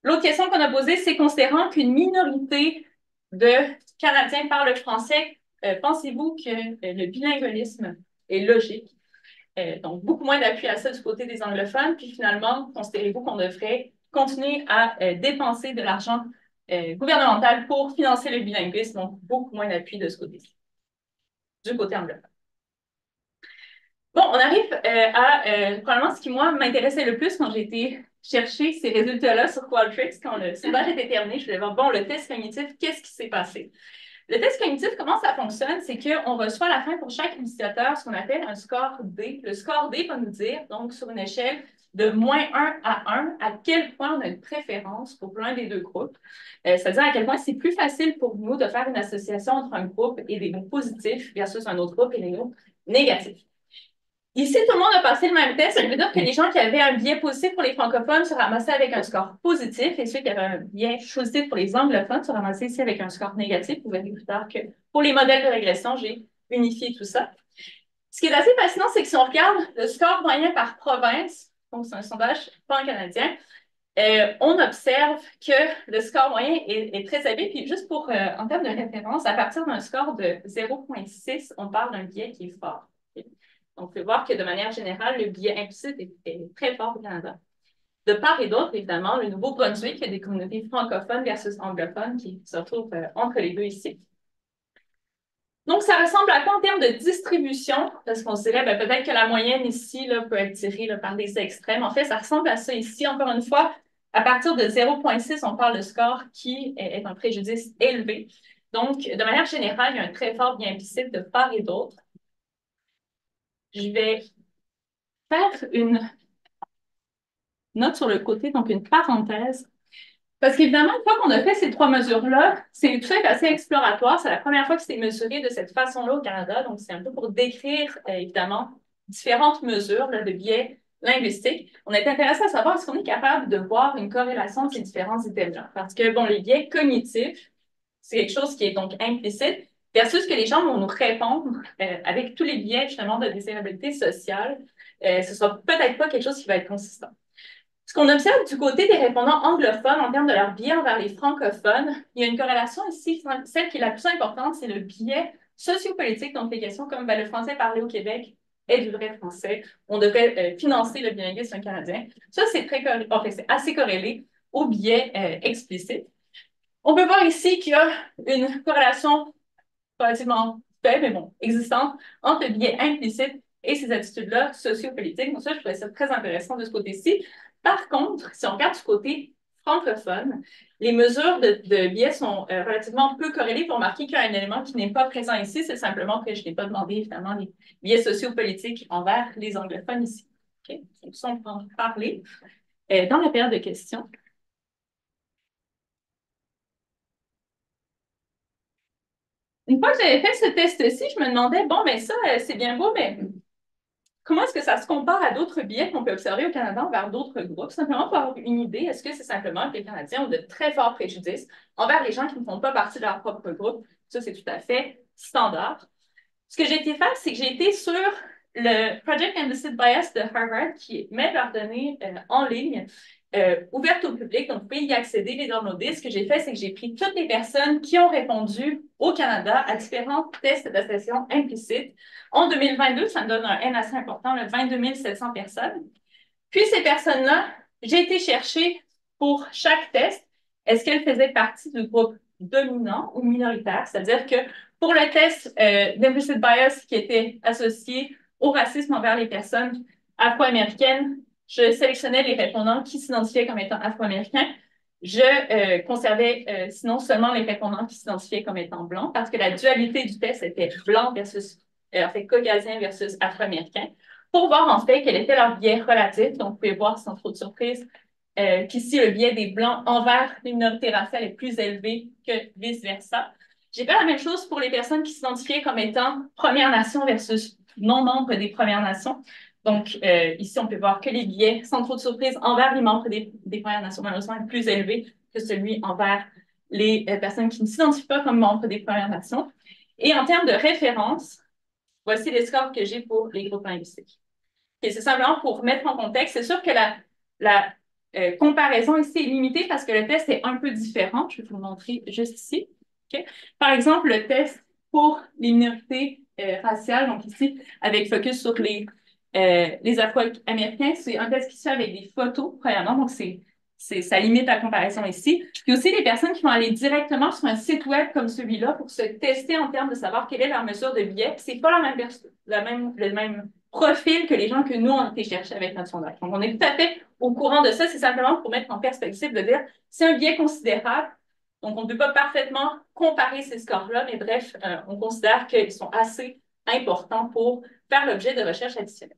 Speaker 2: L'autre question qu'on a posée, c'est considérant qu'une minorité de Canadiens parlent le français, pensez-vous que le bilingualisme est logique? Donc, beaucoup moins d'appui à ça du côté des anglophones. Puis finalement, considérez-vous qu'on devrait continuer à dépenser de l'argent gouvernemental pour financer le bilinguisme? Donc, beaucoup moins d'appui de ce côté-ci, du côté anglophone. Bon, on arrive à probablement ce qui, moi, m'intéressait le plus quand j'ai été chercher ces résultats-là sur Qualtrics, quand le sondage était terminé. Je voulais voir, bon, le test cognitif, qu'est-ce qui s'est passé? Le test cognitif, comment ça fonctionne? C'est qu'on reçoit à la fin pour chaque utilisateur ce qu'on appelle un score D. Le score D va nous dire, donc sur une échelle de -1 à 1, à quel point on a une préférence pour l'un des deux groupes. C'est-à-dire à quel point c'est plus facile pour nous de faire une association entre un groupe et des groupes positifs versus un autre groupe et des groupes négatifs. Ici, tout le monde a passé le même test. Ça veut dire que les gens qui avaient un biais positif pour les francophones se ramassaient avec un score positif et ceux qui avaient un biais positif pour les anglophones se ramassaient ici avec un score négatif. Vous verrez plus tard que pour les modèles de régression, j'ai unifié tout ça. Ce qui est assez fascinant, c'est que si on regarde le score moyen par province, donc c'est un sondage pan-canadien, on observe que le score moyen est très élevé. Puis juste pour, en termes de référence, à partir d'un score de 0,6, on parle d'un biais qui est fort. On peut voir que de manière générale, le biais implicite est très fort au Canada. De part et d'autre, évidemment, le Nouveau-Brunswick, il y a des communautés francophones versus anglophones qui se retrouvent entre les deux ici. Donc, ça ressemble à quoi en termes de distribution? Parce qu'on se dirait, peut-être que la moyenne ici là, peut être tirée là, par des extrêmes. En fait, ça ressemble à ça ici. Encore une fois, à partir de 0,6, on parle de score qui est un préjudice élevé. Donc, de manière générale, il y a un très fort biais implicite de part et d'autre. Je vais faire une note sur le côté, donc une parenthèse. Parce qu'évidemment, une fois qu'on a fait ces trois mesures-là, c'est tout ça est assez exploratoire. C'est la première fois que c'est mesuré de cette façon-là au Canada. Donc, c'est un peu pour décrire, évidemment, différentes mesures là, de biais linguistiques. On est intéressé à savoir est-ce qu'on est capable de voir une corrélation de ces différents items-là. Parce que, bon, les biais cognitifs, c'est quelque chose qui est donc implicite, versus que les gens vont nous répondre avec tous les biais, justement, de désirabilité sociale. Ce ne sera peut-être pas quelque chose qui va être consistant. Ce qu'on observe du côté des répondants anglophones en termes de leur biais envers les francophones, il y a une corrélation ici. Celle qui est la plus importante, c'est le biais sociopolitique. Donc, les questions comme le français parlé au Québec est du vrai français. On devrait financer le bilinguisme canadien. Ça, c'est c'est assez corrélé au biais explicite. On peut voir ici qu'il y a une corrélation relativement faible, mais bon, existante, entre le biais implicite et ces attitudes-là sociopolitiques. Donc ça, je trouvais ça très intéressant de ce côté-ci. Par contre, si on regarde du côté francophone, les mesures de biais sont relativement peu corrélées pour marquer qu'il y a un élément qui n'est pas présent ici. C'est simplement que je n'ai pas demandé, évidemment, les biais sociopolitiques envers les anglophones ici. Okay? Donc, ça, on peut en parler dans la période de questions. Une fois que j'avais fait ce test-ci, je me demandais, bon, ben ça, c'est bien beau, mais comment est-ce que ça se compare à d'autres biais qu'on peut observer au Canada envers d'autres groupes? Simplement pour avoir une idée, est-ce que c'est simplement que les Canadiens ont de très forts préjudices envers les gens qui ne font pas partie de leur propre groupe? Ça, c'est tout à fait standard. Ce que j'ai été faire, c'est que j'ai été sur le Project Implicit Bias de Harvard qui met leurs données en ligne, ouvertes au public, donc vous pouvez y accéder, les downloader. Ce que j'ai fait, c'est que j'ai pris toutes les personnes qui ont répondu au Canada à différents tests d'association implicite. En 2022, ça me donne un N assez important, le 22 700 personnes. Puis ces personnes-là, j'ai été chercher pour chaque test, est-ce qu'elles faisaient partie du groupe dominant ou minoritaire? C'est-à-dire que pour le test d'implicit bias qui était associé au racisme envers les personnes afro-américaines, je sélectionnais les répondants qui s'identifiaient comme étant afro-américains. Je conservais sinon seulement les répondants qui s'identifiaient comme étant blancs parce que la dualité du test était blanc versus, en fait, caucasien versus afro-américain pour voir en fait quel était leur biais relatif. Donc, vous pouvez voir sans trop de surprise qu'ici, le biais des Blancs envers les minorités raciales est plus élevé que vice-versa. J'ai fait la même chose pour les personnes qui s'identifiaient comme étant Premières Nations versus non-membres des Premières Nations. Donc, ici, on peut voir que les biais, sans trop de surprise, envers les membres des Premières Nations, malheureusement, est plus élevé que celui envers les personnes qui ne s'identifient pas comme membres des Premières Nations. Et en termes de référence, voici les scores que j'ai pour les groupes linguistiques. Et c'est simplement pour mettre en contexte. C'est sûr que la comparaison ici est limitée parce que le test est un peu différent. Je vais vous le montrer juste ici. Okay? Par exemple, le test pour les minorités raciales, donc ici, avec focus sur les Afro-Américains, c'est un test qui se fait avec des photos, premièrement, donc ça limite la comparaison ici. Puis aussi, les personnes qui vont aller directement sur un site web comme celui-là pour se tester en termes de savoir quelle est leur mesure de biais. C'est pas le même profil que les gens que nous, on a été chercher avec notre sondage. Donc, on est tout à fait au courant de ça. C'est simplement pour mettre en perspective de dire c'est un biais considérable. Donc, on ne peut pas parfaitement comparer ces scores-là, mais bref, on considère qu'ils sont assez importants pour faire l'objet de recherches additionnelles.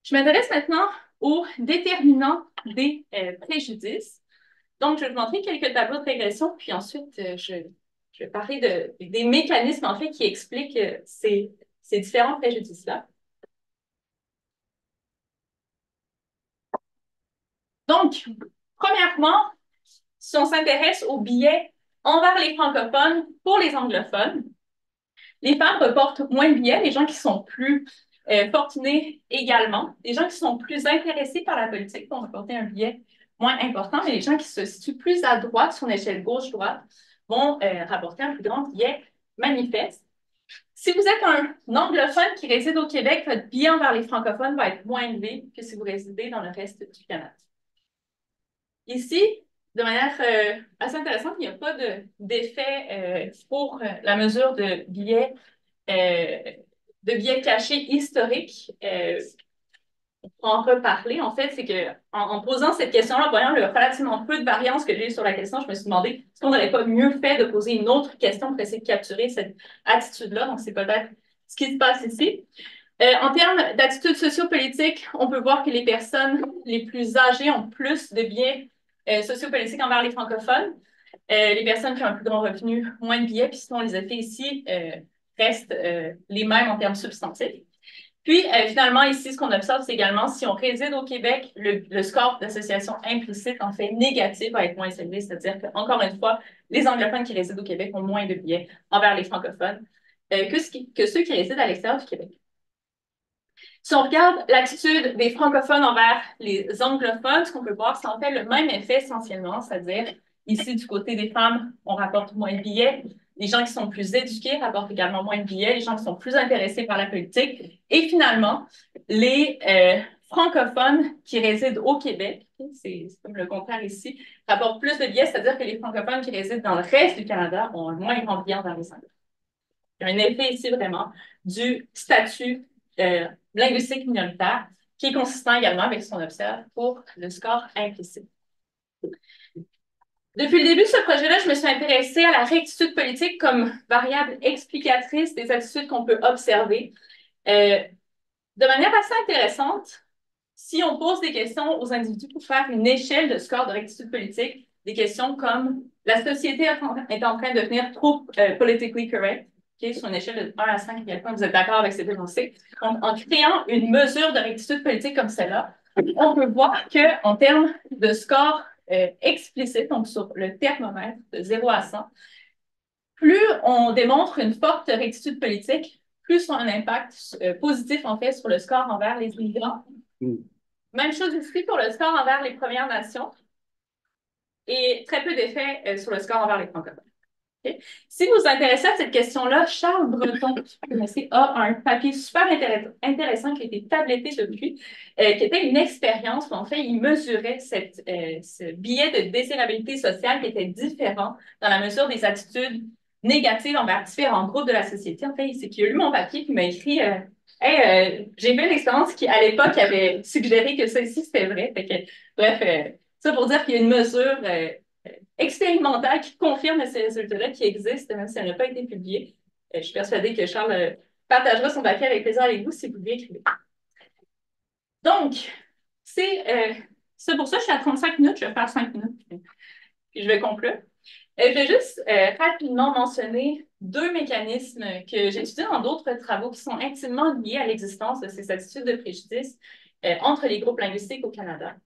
Speaker 2: Je m'intéresse maintenant aux déterminants des préjudices. Donc, je vais vous montrer quelques tableaux de régression, puis ensuite, je vais parler des mécanismes, en fait, qui expliquent ces différents préjudices-là. Donc, premièrement, si on s'intéresse aux biais envers les francophones pour les anglophones, les femmes reportent moins de biais, les gens qui sont plus fortunés également, les gens qui sont plus intéressés par la politique vont reporter un biais moins important, mais les gens qui se situent plus à droite sur l'échelle gauche-droite vont rapporter un plus grand biais manifeste. Si vous êtes un anglophone qui réside au Québec, votre biais envers les francophones va être moins élevé que si vous résidez dans le reste du Canada. Ici, de manière assez intéressante, il n'y a pas d'effet pour la mesure de biais cachés historiques. On pourra en reparler. En fait, c'est qu'en posant cette question-là, en voyant le relativement peu de variance que j'ai eu sur la question, je me suis demandé est-ce qu'on n'aurait pas mieux fait de poser une autre question pour essayer de capturer cette attitude-là. Donc, c'est peut-être ce qui se passe ici. En termes d'attitude sociopolitique, on peut voir que les personnes les plus âgées ont plus de biais sociopolitiques envers les francophones. Les personnes qui ont un plus grand revenu, moins de biais, puis sinon les effets ici restent les mêmes en termes substantifs. Puis, finalement, ici, ce qu'on observe, c'est également, si on réside au Québec, le score d'association implicite, en fait, négatif, va être moins élevé. C'est-à-dire qu'encore une fois, les anglophones qui résident au Québec ont moins de biais envers les francophones que ceux qui résident à l'extérieur du Québec. Si on regarde l'attitude des francophones envers les anglophones, ce qu'on peut voir, c'est en fait le même effet essentiellement, c'est-à-dire ici, du côté des femmes, on rapporte moins de billets. Les gens qui sont plus éduqués rapportent également moins de billets. Les gens qui sont plus intéressés par la politique. Et finalement, les francophones qui résident au Québec, c'est comme le contraire ici, rapportent plus de billets, c'est-à-dire que les francophones qui résident dans le reste du Canada ont un moins grand billet envers les anglophones. Il y a un effet ici vraiment du statut linguistique minoritaire qui est consistant également avec ce qu'on observe pour le score implicite. Depuis le début de ce projet-là, je me suis intéressée à la rectitude politique comme variable explicatrice des attitudes qu'on peut observer. De manière assez intéressante, si on pose des questions aux individus pour faire une échelle de score de rectitude politique, des questions comme la société est en train de devenir trop politically correct, sur une échelle de 1 à 5, à quel point vous êtes d'accord avec cette énoncé. Donc, en créant une mesure de rectitude politique comme celle-là, on peut voir qu'en termes de score explicite, donc sur le thermomètre de 0 à 100, plus on démontre une forte rectitude politique, plus on a un impact positif, en fait, sur le score envers les immigrants. Même chose ici pour le score envers les Premières Nations et très peu d'effets sur le score envers les francophones. Okay. Si vous vous intéressez à cette question-là, Charles Breton, que vous connaissez, a un papier super intéressant qui a été tabletté depuis, qui était une expérience où en fait, il mesurait ce biais de désirabilité sociale qui était différent dans la mesure des attitudes négatives envers différents groupes de la société. En fait, c'est qu'il a lu mon papier qui m'a écrit hey, j'ai fait une expérience qui, à l'époque, avait suggéré que ça ici, c'était vrai. Fait que, bref, ça pour dire qu'il y a une mesure expérimentale qui confirme ces résultats-là qui existent, même si elle n'a pas été publiée. Je suis persuadée que Charles partagera son papier avec plaisir avec vous si vous lui écrivez. Donc, c'est pour ça que je suis à 35 minutes, je vais faire 5 minutes, puis je vais conclure. Je vais juste rapidement mentionner deux mécanismes que j'ai étudiés dans d'autres travaux qui sont intimement liés à l'existence de ces attitudes de préjudice entre les groupes linguistiques au Canada.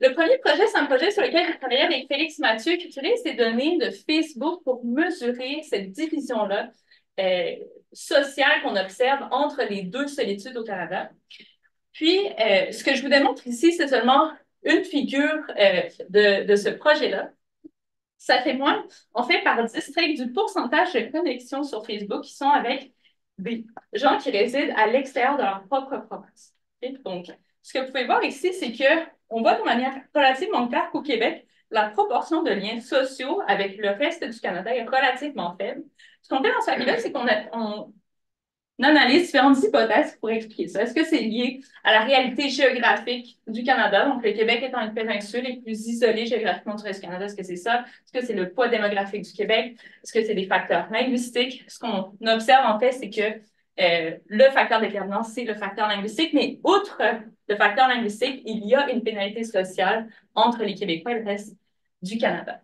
Speaker 2: Le premier projet, c'est un projet sur lequel j'ai travaillé avec Félix Mathieu, qui utilise ces données de Facebook pour mesurer cette division-là sociale qu'on observe entre les deux solitudes au Canada. Puis, ce que je vous démontre ici, c'est seulement une figure de ce projet-là. Ça témoigne, en fait, par district du pourcentage de connexions sur Facebook qui sont avec des gens qui résident à l'extérieur de leur propre province. Okay? Donc, ce que vous pouvez voir ici, c'est qu'on voit de manière relativement claire qu'au Québec, la proportion de liens sociaux avec le reste du Canada est relativement faible. Ce qu'on fait dans ce papier-là, c'est qu'on analyse différentes hypothèses pour expliquer ça. Est-ce que c'est lié à la réalité géographique du Canada? Donc, le Québec étant une péninsule les plus isolée géographiquement du reste du Canada, est-ce que c'est ça? Est-ce que c'est le poids démographique du Québec? Est-ce que c'est des facteurs linguistiques? Ce qu'on observe, en fait, c'est que le facteur déterminant, c'est le facteur linguistique, mais outre le facteur linguistique, il y a une pénalité sociale entre les Québécois et le reste du Canada.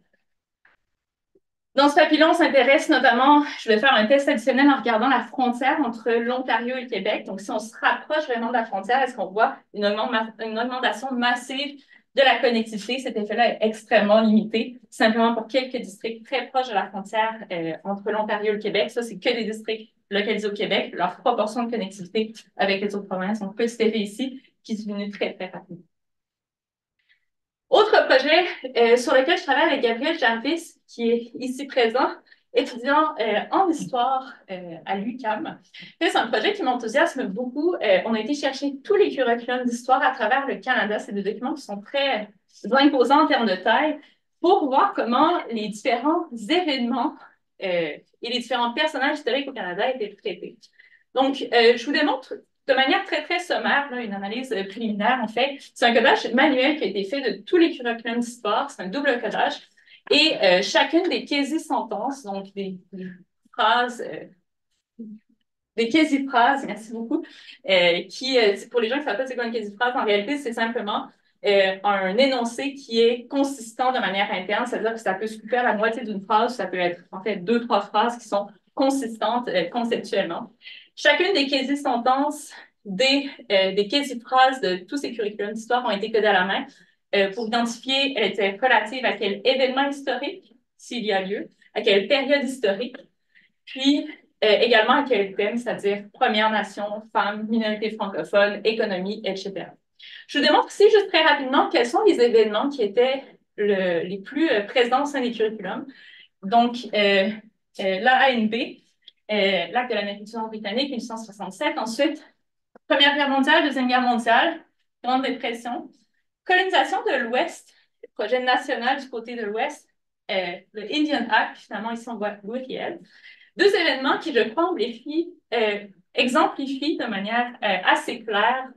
Speaker 2: Dans ce papillon, on s'intéresse notamment, je vais faire un test additionnel en regardant la frontière entre l'Ontario et le Québec. Donc, si on se rapproche vraiment de la frontière, est-ce qu'on voit une augmentation massive de la connectivité? Cet effet-là est extrêmement limité, simplement pour quelques districts très proches de la frontière entre l'Ontario et le Québec. Ça, c'est que des districts localisés au Québec. Leur proportion de connectivité avec les autres provinces, donc petit effet ici, qui diminue très, très rapidement. Autre projet sur lequel je travaille avec Gabriel Jarvis, qui est ici présent, étudiant en histoire à l'UQAM. C'est un projet qui m'enthousiasme beaucoup. On a été chercher tous les curriculums d'histoire à travers le Canada. C'est des documents qui sont très imposants en termes de taille pour voir comment les différents événements et les différents personnages historiques au Canada étaient traités. Donc, je vous démontre de manière très, très sommaire, là, une analyse préliminaire, en fait. C'est un codage manuel qui a été fait de tous les curriculums d'histoire. C'est un double codage. Et chacune des quasi-sentences, donc des phrases, des quasi-phrases, merci beaucoup, pour les gens qui ne savent pas c'est quoi une quasi-phrase, en réalité, c'est simplement un énoncé qui est consistant de manière interne, c'est-à-dire que ça peut se couper à la moitié d'une phrase, ça peut être en fait 2-3 phrases qui sont consistantes conceptuellement. Chacune des quasi-sentences des quasi-phrases de tous ces curriculums d'histoire ont été codées à la main pour identifier elles étaient relatives à quel événement historique, s'il y a lieu, à quelle période historique, puis également à quel thème, c'est-à-dire Premières Nations, femmes, minorités francophones, économie, etc. Je vous démontre ici juste très rapidement quels sont les événements qui étaient les plus présents au sein des curriculums. Donc, l'ANB, l'acte de l'Amérique du Nord britannique, 1867. Ensuite, Première Guerre mondiale, Deuxième Guerre mondiale, Grande Dépression, colonisation de l'Ouest, projet national du côté de l'Ouest, le Indian Act, finalement, ici on voit Louis-Riel. Deux événements qui, je crois, exemplifient de manière assez claire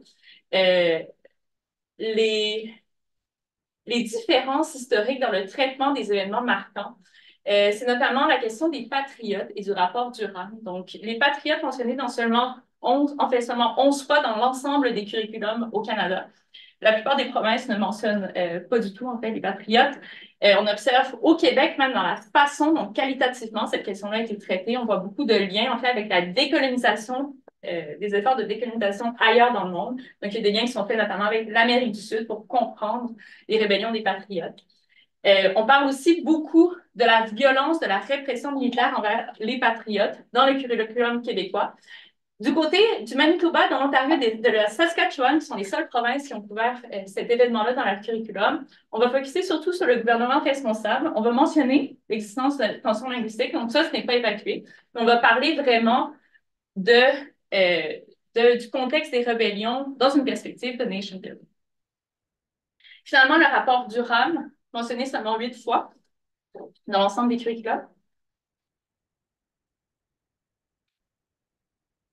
Speaker 2: les différences historiques dans le traitement des événements marquants. C'est notamment la question des patriotes et du rapport Durham. Donc, les patriotes mentionnés dans seulement 11 fois dans l'ensemble des curriculums au Canada. La plupart des provinces ne mentionnent pas du tout, en fait, les patriotes. On observe au Québec, même dans la façon dont qualitativement cette question-là a été traitée, on voit beaucoup de liens, en fait, avec la décolonisation, des efforts de décolonisation ailleurs dans le monde. Donc, il y a des liens qui sont faits notamment avec l'Amérique du Sud pour comprendre les rébellions des patriotes. On parle aussi beaucoup de la violence, de la répression militaire envers les patriotes dans le curriculum québécois. Du côté du Manitoba, de l'Ontario et de la Saskatchewan, qui sont les seules provinces qui ont couvert cet événement-là dans leur curriculum, on va focuser surtout sur le gouvernement responsable. On va mentionner l'existence de tensions linguistiques, donc ça, ce n'est pas évacué. Mais on va parler vraiment du contexte des rébellions dans une perspective de nation building. Finalement, le rapport Durham, mentionné seulement 8 fois dans l'ensemble des curriculums.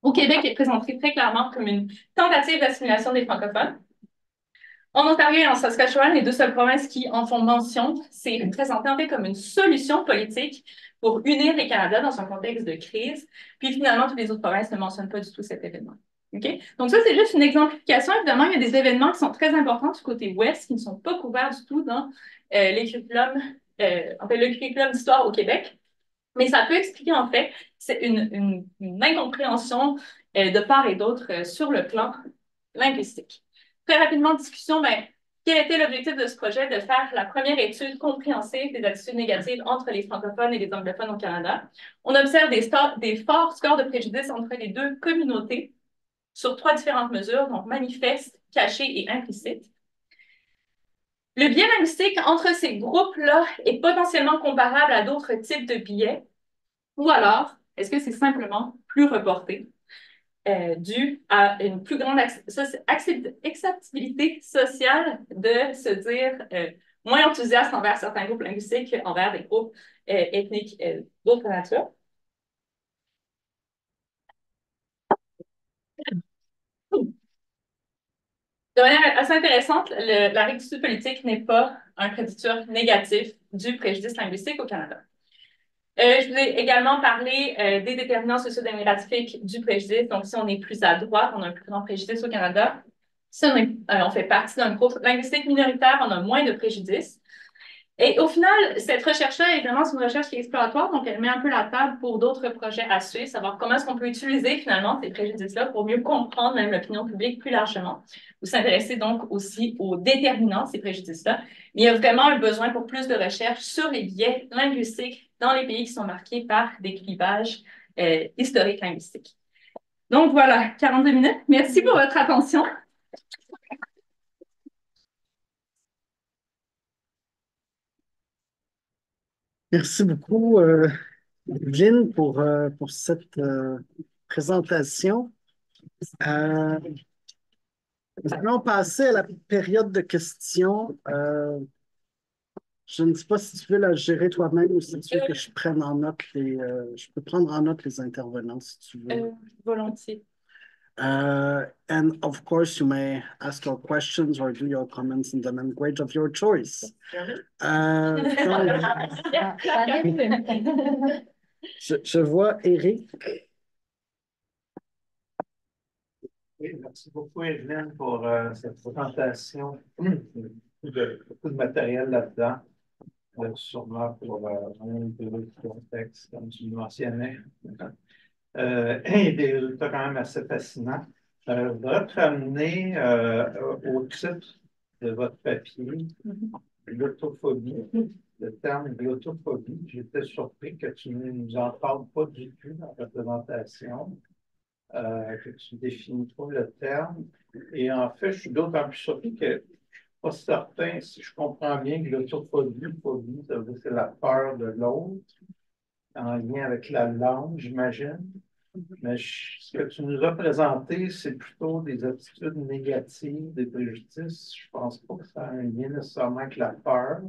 Speaker 2: Au Québec, il est présenté très clairement comme une tentative d'assimilation des francophones. En Ontario et en Saskatchewan, les deux seules provinces qui en font mention, c'est présenté en fait comme une solution politique pour unir les Canada dans un contexte de crise. Puis finalement, toutes les autres provinces ne mentionnent pas du tout cet événement. Okay? Donc ça, c'est juste une exemplification. Évidemment, il y a des événements qui sont très importants du côté ouest qui ne sont pas couverts du tout dans les curriculums, en fait, le curriculum d'histoire au Québec. Mais ça peut expliquer, en fait, c'est une incompréhension de part et d'autre sur le plan linguistique. Très rapidement, discussion, quel était l'objectif de ce projet? De faire la première étude compréhensive des attitudes négatives entre les francophones et les anglophones au Canada. On observe des forts scores de préjudice entre les deux communautés sur 3 différentes mesures, donc manifeste, caché et implicite. Le biais linguistique entre ces groupes-là est potentiellement comparable à d'autres types de biais, ou alors, est-ce que c'est simplement plus reporté, dû à une plus grande acceptabilité sociale de se dire moins enthousiaste envers certains groupes linguistiques qu'envers des groupes ethniques d'autres natures? De manière assez intéressante, la rectitude politique n'est pas un prédicteur négatif du préjudice linguistique au Canada. Je vous ai également parlé des déterminants sociodémographiques du préjudice. Donc, si on est plus à droite, on a un plus grand préjudice au Canada. Si on fait partie d'un groupe linguistique minoritaire, on a moins de préjudice. Et au final, cette recherche-là, évidemment, c'est une recherche qui est exploratoire, donc elle met un peu la table pour d'autres projets à suivre, savoir comment est-ce qu'on peut utiliser finalement ces préjudices-là pour mieux comprendre même l'opinion publique plus largement, ou s'intéresser donc aussi aux déterminants de ces préjudices-là. Mais il y a vraiment un besoin pour plus de recherche sur les biais linguistiques dans les pays qui sont marqués par des clivages historiques linguistiques. Donc voilà, 42 minutes. Merci pour votre attention.
Speaker 1: Merci beaucoup, Evelyne, pour cette présentation. Nous allons passer à la période de questions. Je ne sais pas si tu veux la gérer toi-même ou si tu veux que je prenne en note je peux prendre en note les intervenants si tu veux.
Speaker 2: Volontiers.
Speaker 1: And of course, you may ask your questions or do your comments in the language of your choice. Je vois Eric.
Speaker 4: Oui, merci beaucoup, Evelyne, pour cette présentation. Beaucoup de matériel là-dedans, sûrement pour un peu de contexte, comme tu le mentionnais. Et des résultats quand même assez fascinants. Je voudrais te ramener au titre de votre papier, glottophobie. Le terme glottophobie, j'étais surpris que tu ne nous en parles pas du tout dans ta présentation. Que tu définis trop le terme. Et en fait, je suis d'autant plus surpris que je ne suis pas certain si je comprends bien que l'autophobie, ça veut dire que c'est la peur de l'autre, en lien avec la langue, j'imagine. Mais ce que tu nous as présenté, c'est plutôt des attitudes négatives, des préjudices. Je ne pense pas que ça a un lien nécessairement avec la peur.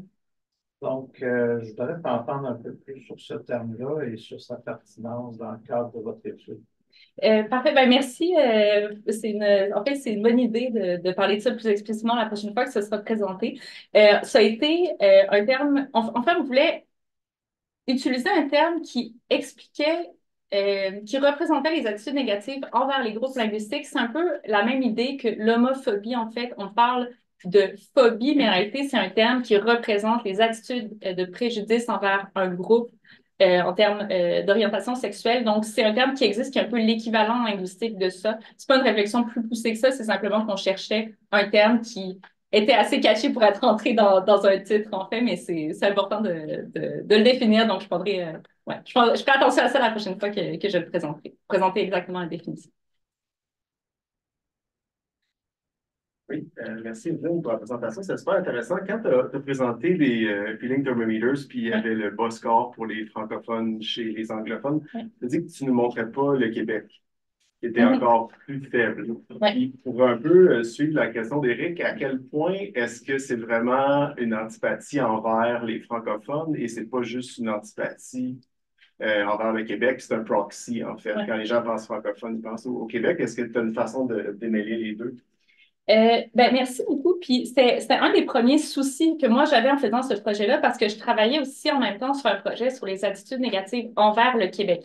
Speaker 4: Donc, je voudrais t'entendre un peu plus sur ce terme-là et sur sa pertinence dans le cadre de votre étude.
Speaker 2: Parfait, ben merci. En fait, c'est une bonne idée de parler de ça plus explicitement la prochaine fois que ce sera présenté. Ça a été un terme, enfin, on voulait utiliser un terme qui expliquait, qui représentait les attitudes négatives envers les groupes linguistiques. C'est un peu la même idée que l'homophobie, en fait. On parle de phobie, mais en réalité, c'est un terme qui représente les attitudes de préjudice envers un groupe en termes d'orientation sexuelle. Donc, c'est un terme qui existe, qui est un peu l'équivalent linguistique de ça. C'est pas une réflexion plus poussée que ça, c'est simplement qu'on cherchait un terme qui était assez caché pour être entré dans un titre, en fait, mais c'est important de le définir. Donc, je prendrai, ouais, je ferai attention à ça la prochaine fois que je le présenterai. Présenter exactement la définition.
Speaker 5: Oui, merci Evelyne pour la présentation. C'est super intéressant. Quand tu as présenté des feeling thermometers, puis il y avait le bas score pour les francophones chez les anglophones, tu as dit que tu ne montrais pas le Québec, qui était encore plus faible. Puis pour un peu suivre la question d'Éric, à quel point est-ce que c'est vraiment une antipathie envers les francophones et c'est pas juste une antipathie envers le Québec, c'est un proxy en fait. Quand les gens pensent francophone, ils pensent au Québec. Est-ce que tu as une façon de démêler les deux?
Speaker 2: Ben, merci beaucoup. Puis c'était un des premiers soucis que moi j'avais en faisant ce projet-là parce que je travaillais aussi en même temps sur un projet sur les attitudes négatives envers le Québec.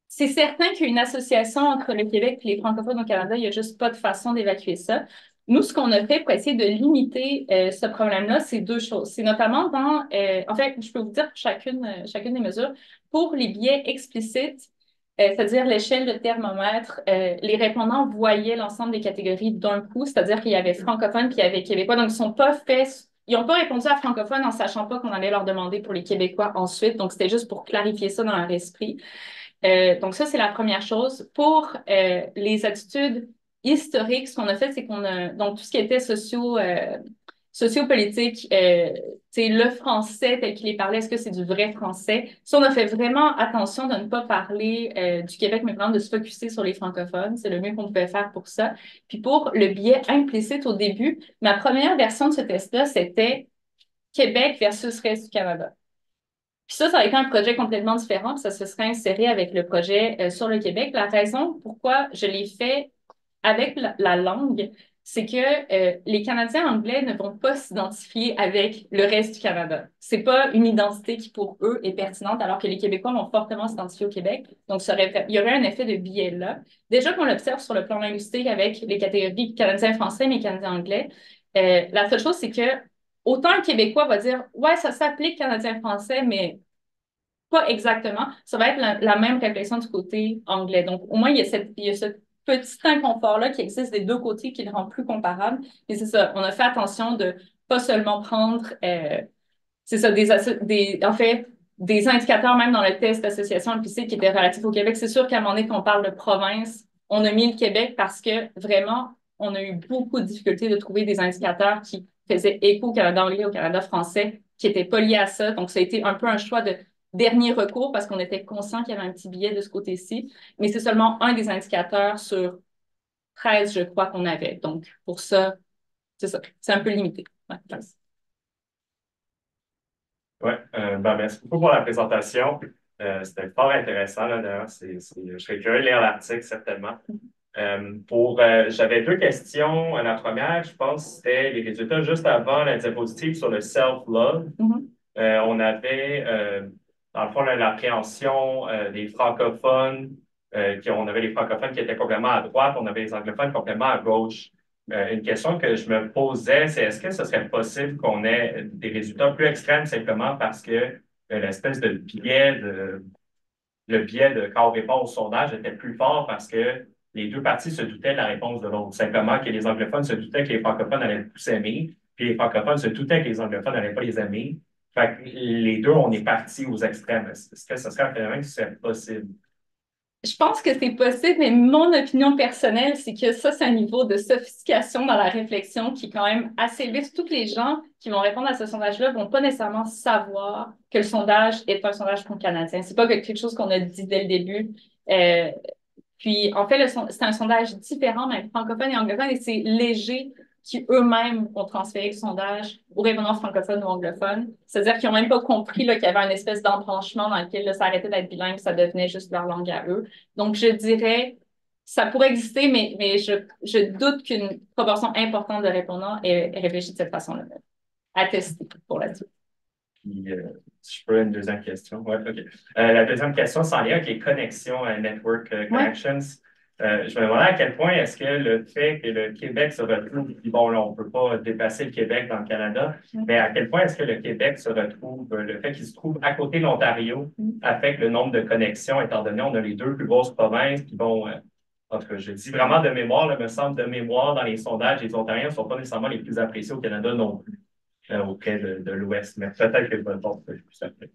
Speaker 2: C'est certain qu'il y a une association entre le Québec et les francophones au Canada, il n'y a juste pas de façon d'évacuer ça. Nous, ce qu'on a fait pour essayer de limiter ce problème-là, c'est deux choses. C'est notamment en fait, je peux vous dire chacune des mesures, pour les biais explicites, c'est-à-dire l'échelle de thermomètre, les répondants voyaient l'ensemble des catégories d'un coup, c'est-à-dire qu'il y avait francophones puis il y avait québécois, donc ils n'ont pas répondu à francophone en sachant pas qu'on allait leur demander pour les Québécois ensuite, donc c'était juste pour clarifier ça dans leur esprit. Donc ça, c'est la première chose. Pour les attitudes historiques, ce qu'on a fait, c'est qu'on a donc tout ce qui était sociopolitique, le français tel qu'il est parlé, est-ce que c'est du vrai français? Ça, on a fait vraiment attention de ne pas parler du Québec, mais vraiment de se focusser sur les francophones. C'est le mieux qu'on pouvait faire pour ça. Puis pour le biais implicite au début, ma première version de ce test-là, c'était Québec versus reste du Canada. Puis ça aurait été un projet complètement différent, puis ça se serait inséré avec le projet sur le Québec. La raison pourquoi je l'ai fait avec la langue, c'est que les Canadiens anglais ne vont pas s'identifier avec le reste du Canada. C'est pas une identité qui, pour eux, est pertinente, alors que les Québécois vont fortement s'identifier au Québec. Donc, il y aurait un effet de biais là. Déjà qu'on l'observe sur le plan linguistique avec les catégories Canadiens-Français, mais Canadiens-Anglais. La seule chose, c'est que autant un Québécois va dire « Ouais, ça s'applique Canadien-Français, mais pas exactement. » Ça va être la même réflexion du côté anglais. Donc, au moins, il y a ce petit inconfort-là qui existe des deux côtés qui le rend plus comparable. Et c'est ça, on a fait attention de pas seulement prendre, c'est ça, en fait, des indicateurs même dans le test d'association implicite qui étaient relatifs au Québec. C'est sûr qu'à un moment donné, quand on parle de province, on a mis le Québec parce que vraiment, on a eu beaucoup de difficultés de trouver des indicateurs qui faisaient écho au Canada anglais, au Canada français, qui n'étaient pas liés à ça. Donc, ça a été un peu un choix de dernier recours parce qu'on était conscient qu'il y avait un petit biais de ce côté-ci. Mais c'est seulement un des indicateurs sur 13, je crois, qu'on avait. Donc, pour ça, c'est ça. C'est un peu limité. Ouais, merci.
Speaker 6: Ouais, merci beaucoup pour la présentation. C'était fort intéressant, là, d'ailleurs. Je serais curieux de lire l'article, certainement. J'avais deux questions. La première, je pense, c'était les résultats juste avant la diapositive sur le self-love. On avait, dans le fond, l'appréhension des francophones, on avait les francophones qui étaient complètement à droite, on avait les anglophones complètement à gauche. Une question que je me posais, c'est est-ce que ce serait possible qu'on ait des résultats plus extrêmes simplement parce que l'espèce de le biais de quand on répond au sondage était plus fort parce que les deux parties se doutaient de la réponse de l'autre. Simplement que les anglophones se doutaient que les francophones allaient plus s'aimer, puis les francophones se doutaient que les anglophones n'allaient pas les aimer. Fait que les deux, on est partis aux extrêmes. Est-ce que ce serait un phénomène qui serait possible?
Speaker 2: Je pense que c'est possible, mais mon opinion personnelle, c'est que ça, c'est un niveau de sophistication dans la réflexion qui est quand même assez élevé. Surtout que les gens qui vont répondre à ce sondage-là vont pas nécessairement savoir que le sondage est un sondage pour Canadiens. C'est pas quelque chose qu'on a dit dès le début. Puis, en fait, c'est un sondage différent, même francophone et anglophone, et c'est léger qui eux-mêmes ont transféré le sondage aux répondants francophones ou anglophones. C'est-à-dire qu'ils n'ont même pas compris qu'il y avait une espèce d'embranchement dans lequel là, ça arrêtait d'être bilingue, ça devenait juste leur langue à eux. Donc, je dirais, ça pourrait exister, mais je doute qu'une proportion importante de répondants ait réfléchi de cette façon-là. À tester pour la suite.
Speaker 6: Puis, si je peux une deuxième question. Ouais, OK. La deuxième question, c'est en lien avec les connexions, Network Connections. Je me demandais à quel point est-ce que le fait que le Québec se retrouve, bon, là, on ne peut pas dépasser le Québec dans le Canada, mais à quel point est-ce que le Québec se retrouve, le fait qu'il se trouve à côté de l'Ontario affecte le nombre de connexions, étant donné on a les deux plus grosses provinces qui vont, en tout cas, je dis vraiment de mémoire, là, me semble de mémoire, dans les sondages, les Ontariens ne sont pas nécessairement les plus appréciés au Canada non plus, auprès de l'Ouest, mais peut-être que je me trompe plus après.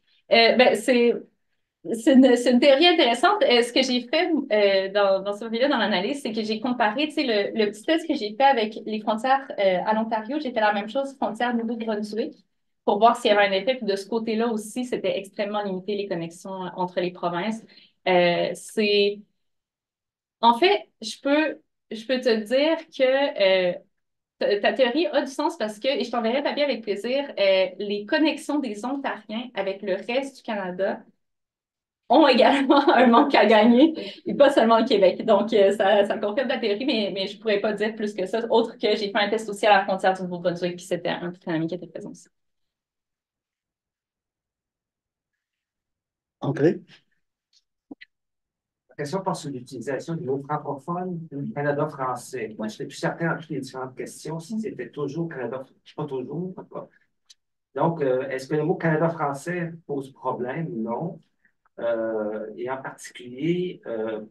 Speaker 2: C'est une théorie intéressante. Ce que j'ai fait dans ce vidéo, dans l'analyse, c'est que j'ai comparé, tu sais, le petit test que j'ai fait avec les frontières à l'Ontario, j'ai fait la même chose, frontière Nouveau-Brunswick, pour voir s'il y avait un effet. Puis de ce côté-là aussi, c'était extrêmement limité, les connexions entre les provinces. En fait, je peux te dire que ta théorie a du sens parce que, et je t'enverrai papier avec plaisir, les connexions des Ontariens avec le reste du Canada ont également un manque à gagner, et pas seulement le Québec. Donc, ça confirme la théorie, mais je pourrais pas dire plus que ça, autre que j'ai fait un test aussi à la frontière du Nouveau-Brunswick, puis c'était un phénomène qui était présent aussi.
Speaker 1: André?
Speaker 3: La question porte sur l'utilisation du mot francophone du Canada français. Moi, je n'étais plus certain dans toutes les différentes questions si c'était toujours Canada, pas toujours. Donc, est-ce que le mot Canada français pose problème? Non. Et en particulier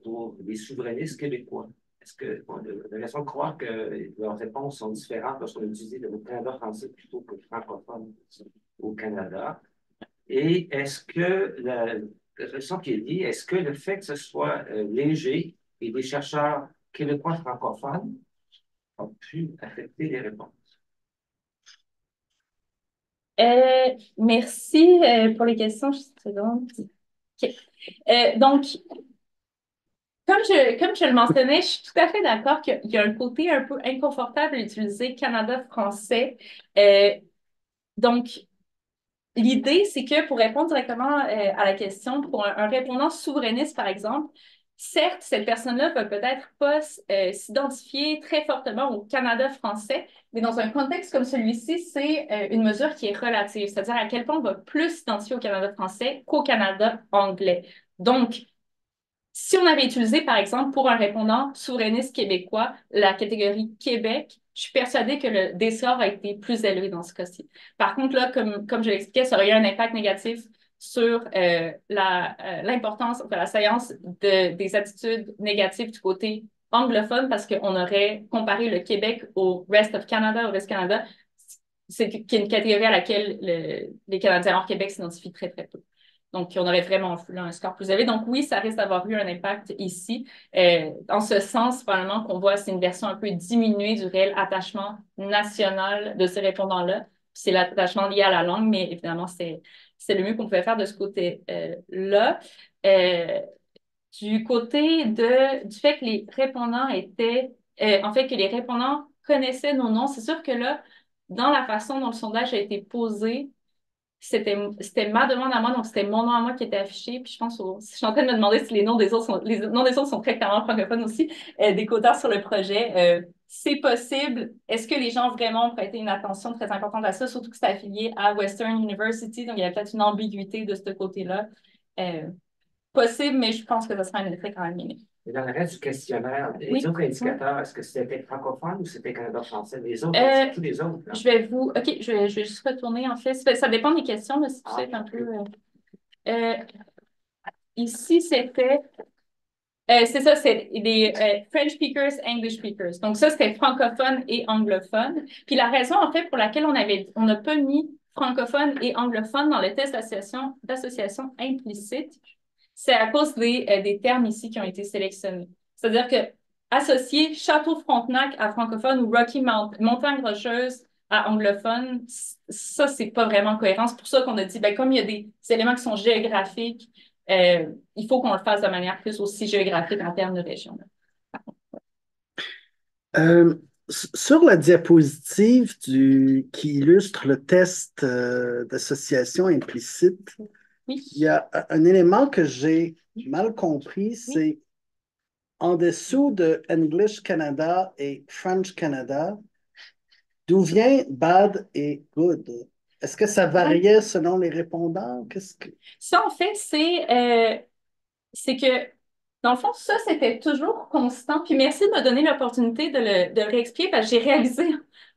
Speaker 3: pour les souverainistes québécois. Est-ce que on a raison de croire que leurs réponses sont différentes lorsqu'on utilise le mot Canada français plutôt que francophone au Canada? Et est-ce que la question qui est dit, est-ce que le fait que ce soit léger et des chercheurs québécois francophones ont pu affecter les réponses?
Speaker 2: Merci pour les questions. Juste une seconde. Okay. Donc, comme je le mentionnais, je suis tout à fait d'accord qu'il y a un côté un peu inconfortable d'utiliser Canada-français. Donc, l'idée, c'est que pour répondre directement à la question, pour un répondant souverainiste, par exemple, certes, cette personne-là va peut-être pas s'identifier très fortement au Canada français, mais dans un contexte comme celui-ci, c'est une mesure qui est relative, c'est-à-dire à quel point on va plus s'identifier au Canada français qu'au Canada anglais. Donc, si on avait utilisé, par exemple, pour un répondant souverainiste québécois, la catégorie Québec, je suis persuadée que le DCA aurait été plus élevé dans ce cas-ci. Par contre, là, comme je l'expliquais, ça aurait eu un impact négatif sur l'importance, la science des attitudes négatives du côté anglophone parce qu'on aurait comparé le Québec au Rest of Canada, au Rest Canada, qui est une catégorie à laquelle les Canadiens hors Québec s'identifient très, très peu. Donc, on aurait vraiment un score plus élevé. Donc, oui, ça risque d'avoir eu un impact ici. En ce sens, probablement qu'on voit, c'est une version un peu diminuée du réel attachement national de ces répondants-là. C'est l'attachement lié à la langue, mais évidemment, c'est le mieux qu'on pouvait faire de ce côté-là. Du côté du fait que les répondants en fait, que les répondants connaissaient nos noms, c'est sûr que là, dans la façon dont le sondage a été posé, c'était ma demande à moi, donc c'était mon nom à moi qui était affiché. Puis je pense, je suis en train de me demander si les noms des autres sont très clairement francophones aussi, des coteurs sur le projet. C'est possible. Est-ce que les gens vraiment ont prêté une attention très importante à ça, surtout que c'est affilié à Western University, donc il y a peut-être une ambiguïté de ce côté-là. Possible, mais je pense que ça sera un effet quand même minime.
Speaker 3: Et dans le reste du questionnaire, les autres indicateurs, est-ce que c'était francophone ou c'était Canada-français? Les autres, tous les autres. Là.
Speaker 2: OK, je vais juste retourner, en fait. Ça dépend des questions, mais c'est peut-être un peu... ici, c'était... c'est ça, c'est des French speakers, English speakers. Donc ça, c'était francophone et anglophone. Puis la raison, en fait, pour laquelle on n'a pas mis francophone et anglophone dans le test d'association implicite, c'est à cause des termes ici qui ont été sélectionnés. C'est-à-dire que associer Château Frontenac à francophone ou Rocky Montagne Rocheuse à anglophone, ça, c'est pas vraiment cohérent. C'est pour ça qu'on a dit, ben, comme il y a des éléments qui sont géographiques, il faut qu'on le fasse de manière plus aussi géographique en termes de région.
Speaker 1: Sur la diapositive qui illustre le test d'association implicite,
Speaker 2: oui.
Speaker 1: Il y a un élément que j'ai mal compris, c'est en dessous de English Canada et French Canada, d'où vient bad et good? Est-ce que ça variait selon les répondants?
Speaker 2: Ça, en fait, c'est que, dans le fond, ça, c'était toujours constant. Puis merci de me donner l'opportunité de le réexpliquer parce que j'ai réalisé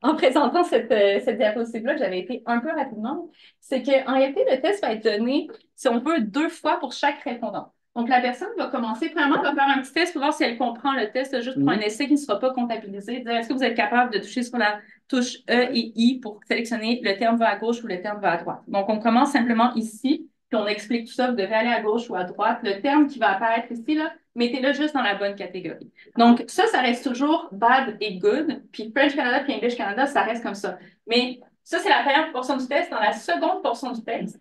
Speaker 2: en présentant cette diapositive-là que j'avais été un peu rapidement. C'est qu'en réalité, le test va être donné, si on veut, 2 fois pour chaque répondant. Donc, la personne va commencer, premièrement, va faire un petit test pour voir si elle comprend le test, juste pour un essai qui ne sera pas comptabilisé. Dire, est-ce que vous êtes capable de toucher sur la touche E et I pour sélectionner le terme va à gauche ou le terme va à droite? Donc, on commence simplement ici. Puis on explique tout ça, vous devez aller à gauche ou à droite. Le terme qui va apparaître ici, là, mettez-le juste dans la bonne catégorie. Donc, ça reste toujours bad et good. Puis French Canada puis English Canada, ça reste comme ça. Mais ça, c'est la première portion du test. Dans la seconde portion du test,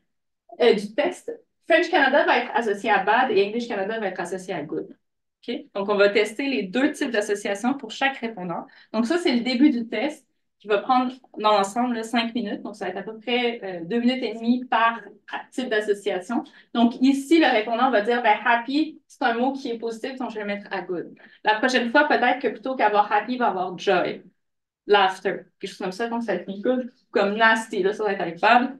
Speaker 2: French Canada va être associé à bad et English Canada va être associé à good. Okay? Donc, on va tester les 2 types d'associations pour chaque répondant. Donc, ça, c'est le début du test qui va prendre dans l'ensemble 5 minutes. Donc, ça va être à peu près 2 minutes et demie par type d'association. Donc, ici, le répondant va dire, ben, happy, c'est un mot qui est positif, donc je vais le mettre à good. La prochaine fois, peut-être que plutôt qu'avoir happy, il va avoir joy, laughter, quelque chose comme ça, donc ça va être good. Comme nasty, là, ça va être avec bad.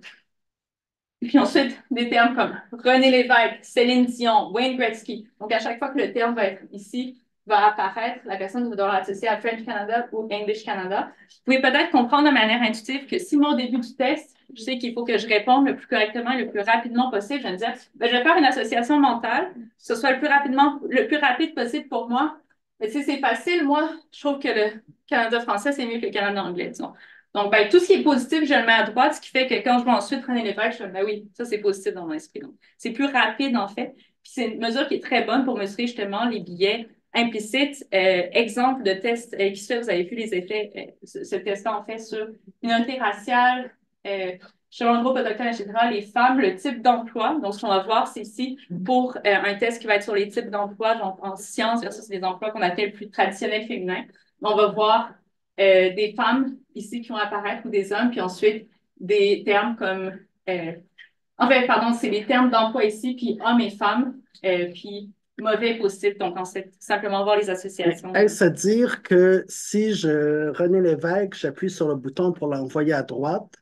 Speaker 2: Puis ensuite, des termes comme René Lévesque, Céline Dion, Wayne Gretzky. Donc, à chaque fois que le terme va être ici, va apparaître, la personne va devoir l'associer à French Canada ou English Canada. Vous pouvez peut-être comprendre de manière intuitive que si moi, au début du test, je sais qu'il faut que je réponde le plus correctement et le plus rapidement possible, je vais me dire, ben, je vais faire une association mentale, que ce soit le plus rapide possible pour moi. Mais si c'est facile, moi, je trouve que le Canada français, c'est mieux que le Canada anglais, disons. Donc, ben, tout ce qui est positif, je le mets à droite, ce qui fait que quand je vais ensuite prendre les vagues, je fais, ben oui, ça, c'est positif dans mon esprit. Donc, c'est plus rapide, en fait. Puis, c'est une mesure qui est très bonne pour mesurer justement les billets implicites. Exemple de test qui se fait, vous avez vu les effets, ce test-là, en fait, sur minorité raciale, selon le groupe autochtone, etc., les femmes, le type d'emploi. Donc, ce qu'on va voir, c'est ici pour un test qui va être sur les types d'emplois, donc en sciences versus les emplois qu'on appelle plus traditionnels féminins. On va voir des femmes ici qui vont apparaître ou des hommes, puis ensuite des termes comme... en fait, pardon, c'est les termes d'emploi ici, puis hommes et femmes, puis mauvais, positif. Donc, on sait simplement voir les associations.
Speaker 1: Est-ce à dire que si René Lévesque, j'appuie sur le bouton pour l'envoyer à droite,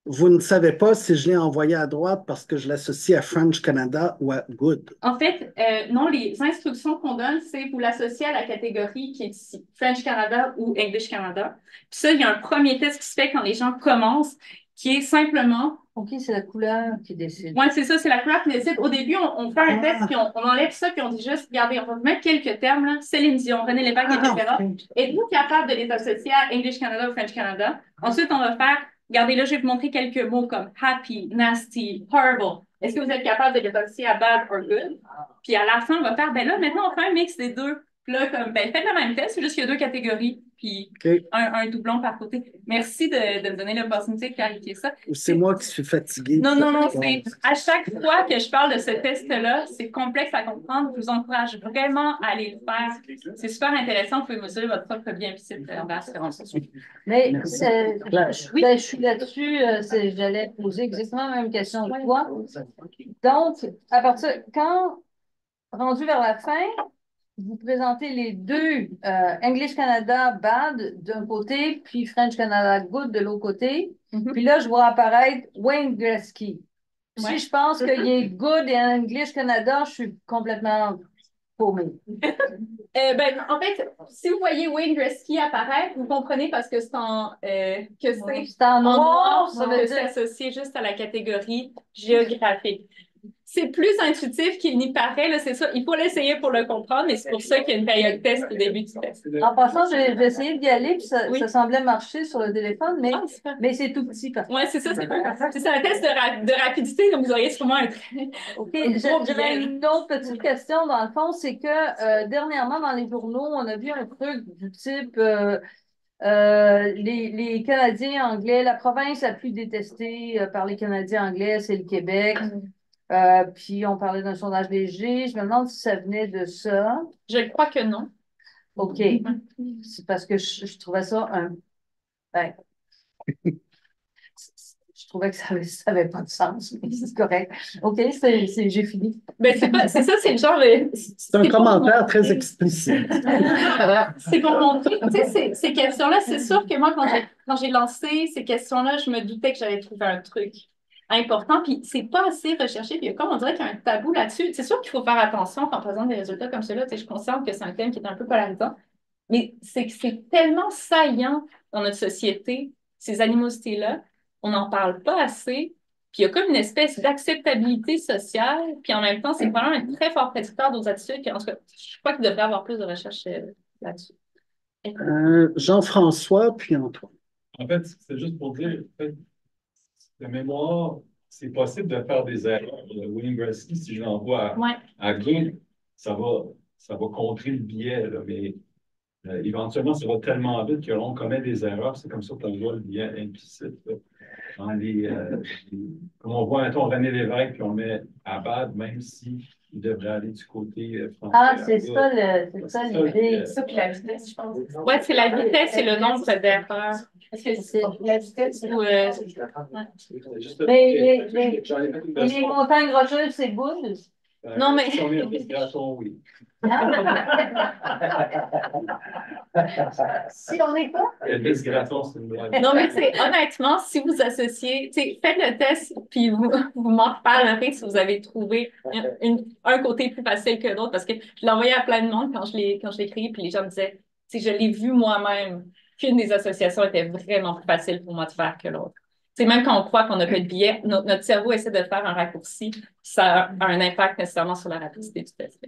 Speaker 1: vous ne savez pas si je l'ai envoyé à droite parce que je l'associe à French Canada ou à Good?
Speaker 2: En fait, non, les instructions qu'on donne, c'est vous l'associer à la catégorie qui est ici, French Canada ou English Canada. Puis ça, il y a un premier test qui se fait quand les gens commencent, qui est simplement...
Speaker 7: OK, c'est la couleur qui décide.
Speaker 2: Oui, c'est ça, c'est la couleur qui décide. Au début, on fait un test, puis on enlève ça, puis on dit juste, regardez, on va vous mettre quelques termes, là, Céline Dion, René Lévesque, etc. Êtes-vous capable de les associer à English Canada ou French Canada? Ensuite, on va faire, regardez, là, je vais vous montrer quelques mots comme happy, nasty, horrible. Est-ce que vous êtes capable de les associer à bad or good? Puis à la fin, on va faire, ben là, maintenant, on fait un mix des deux. Puis là, comme, ben, faites le même test, c'est juste qu'il y a deux catégories, puis un doublon par côté. Merci de me donner l'opportunité de clarifier ça.
Speaker 1: Ou c'est moi qui suis fatigué?
Speaker 2: Non, c'est à chaque fois que je parle de ce test-là, c'est complexe à comprendre. Je vous encourage vraiment à aller le faire. C'est super intéressant. Vous pouvez mesurer votre propre bienfait en l'assurance.
Speaker 7: Mais je suis là-dessus. J'allais poser exactement la même question que toi. Donc, à partir, quand rendu vers la fin, vous présentez les deux, English Canada bad d'un côté, puis French Canada good de l'autre côté. Puis là, je vois apparaître Wayne Gretzky. Si je pense qu'il est good et en English Canada, je suis complètement paumée.
Speaker 2: En fait, si vous voyez Wayne Gretzky apparaître, vous comprenez parce que c'est en noir, ça veut dire c'est associé juste à la catégorie géographique. C'est plus intuitif qu'il n'y paraît, là, c'est ça. Il faut l'essayer pour le comprendre, mais c'est pour ça qu'il y a une période test au début du test.
Speaker 7: En passant, j'ai essayé d'y aller, puis ça semblait marcher sur le téléphone, mais c'est tout petit.
Speaker 2: Oui, c'est ça. C'est un test de rapidité, donc vous auriez sûrement un très...
Speaker 7: OK, j'avais une autre petite question, dans le fond, c'est que dernièrement, dans les journaux, on a vu un truc du type... les Canadiens anglais, la province la plus détestée par les Canadiens anglais, c'est le Québec. Puis on parlait d'un sondage léger. Je me demande si ça venait de ça.
Speaker 2: Je crois que non.
Speaker 7: OK. C'est parce que je trouvais ça ben, je trouvais que ça avait pas de sens, mais c'est correct. OK, j'ai fini.
Speaker 2: Ben, c'est ça, c'est le genre
Speaker 1: c'est un commentaire très explicite.
Speaker 2: C'est pour montrer. Tu sais, ces questions-là, c'est sûr que moi, quand j'ai lancé ces questions-là, je me doutais que j'allais trouver un truc important, puis c'est pas assez recherché, puis comme on dirait qu'il y a un tabou là-dessus. C'est sûr qu'il faut faire attention quand on présente des résultats comme ceux-là. Je suis consciente que c'est un thème qui est un peu polarisant, mais c'est que c'est tellement saillant dans notre société, ces animosités-là, on n'en parle pas assez, puis il y a comme une espèce d'acceptabilité sociale, puis en même temps, c'est vraiment un très fort prédicteur d'autres attitudes, en tout cas, je crois qu'il devrait y avoir plus de recherches là-dessus.
Speaker 1: Jean-François, puis Antoine.
Speaker 8: En fait, c'est juste pour dire, en fait, la mémoire, c'est possible de faire des erreurs. Le Wayne Gretzky, si je l'envoie à Good, ça va contrer le biais, là, mais éventuellement, ça va tellement vite que l'on commet des erreurs. C'est comme ça qu'on voit le biais implicite. Là, dans comme on voit un ton René Lévesque, puis on le met à bad, même si il devrait aller du côté français.
Speaker 7: Ah, c'est ça l'idée.
Speaker 2: C'est ça, puis la vitesse, je pense. Oui, c'est la vitesse et le nombre d'erreurs. Est-ce que c'est la vitesse ou...
Speaker 7: les montagnes rocheuses, c'est good?
Speaker 2: Non, mais...
Speaker 8: Si on est en Graton, oui.
Speaker 7: Si on est quoi?
Speaker 8: Elvis Graton, c'est une blague.
Speaker 2: Non, mais honnêtement, si vous associez, faites le test, puis vous m'en reparlerez si vous avez trouvé un côté plus facile que l'autre, parce que je l'ai envoyé à plein de monde quand je l'ai créé, puis les gens me disaient, je l'ai vu moi-même, qu'une des associations était vraiment plus facile pour moi de faire que l'autre. Même quand on croit qu'on n'a pas de biais, notre cerveau essaie de faire un raccourci, ça a un impact nécessairement sur la rapidité du test.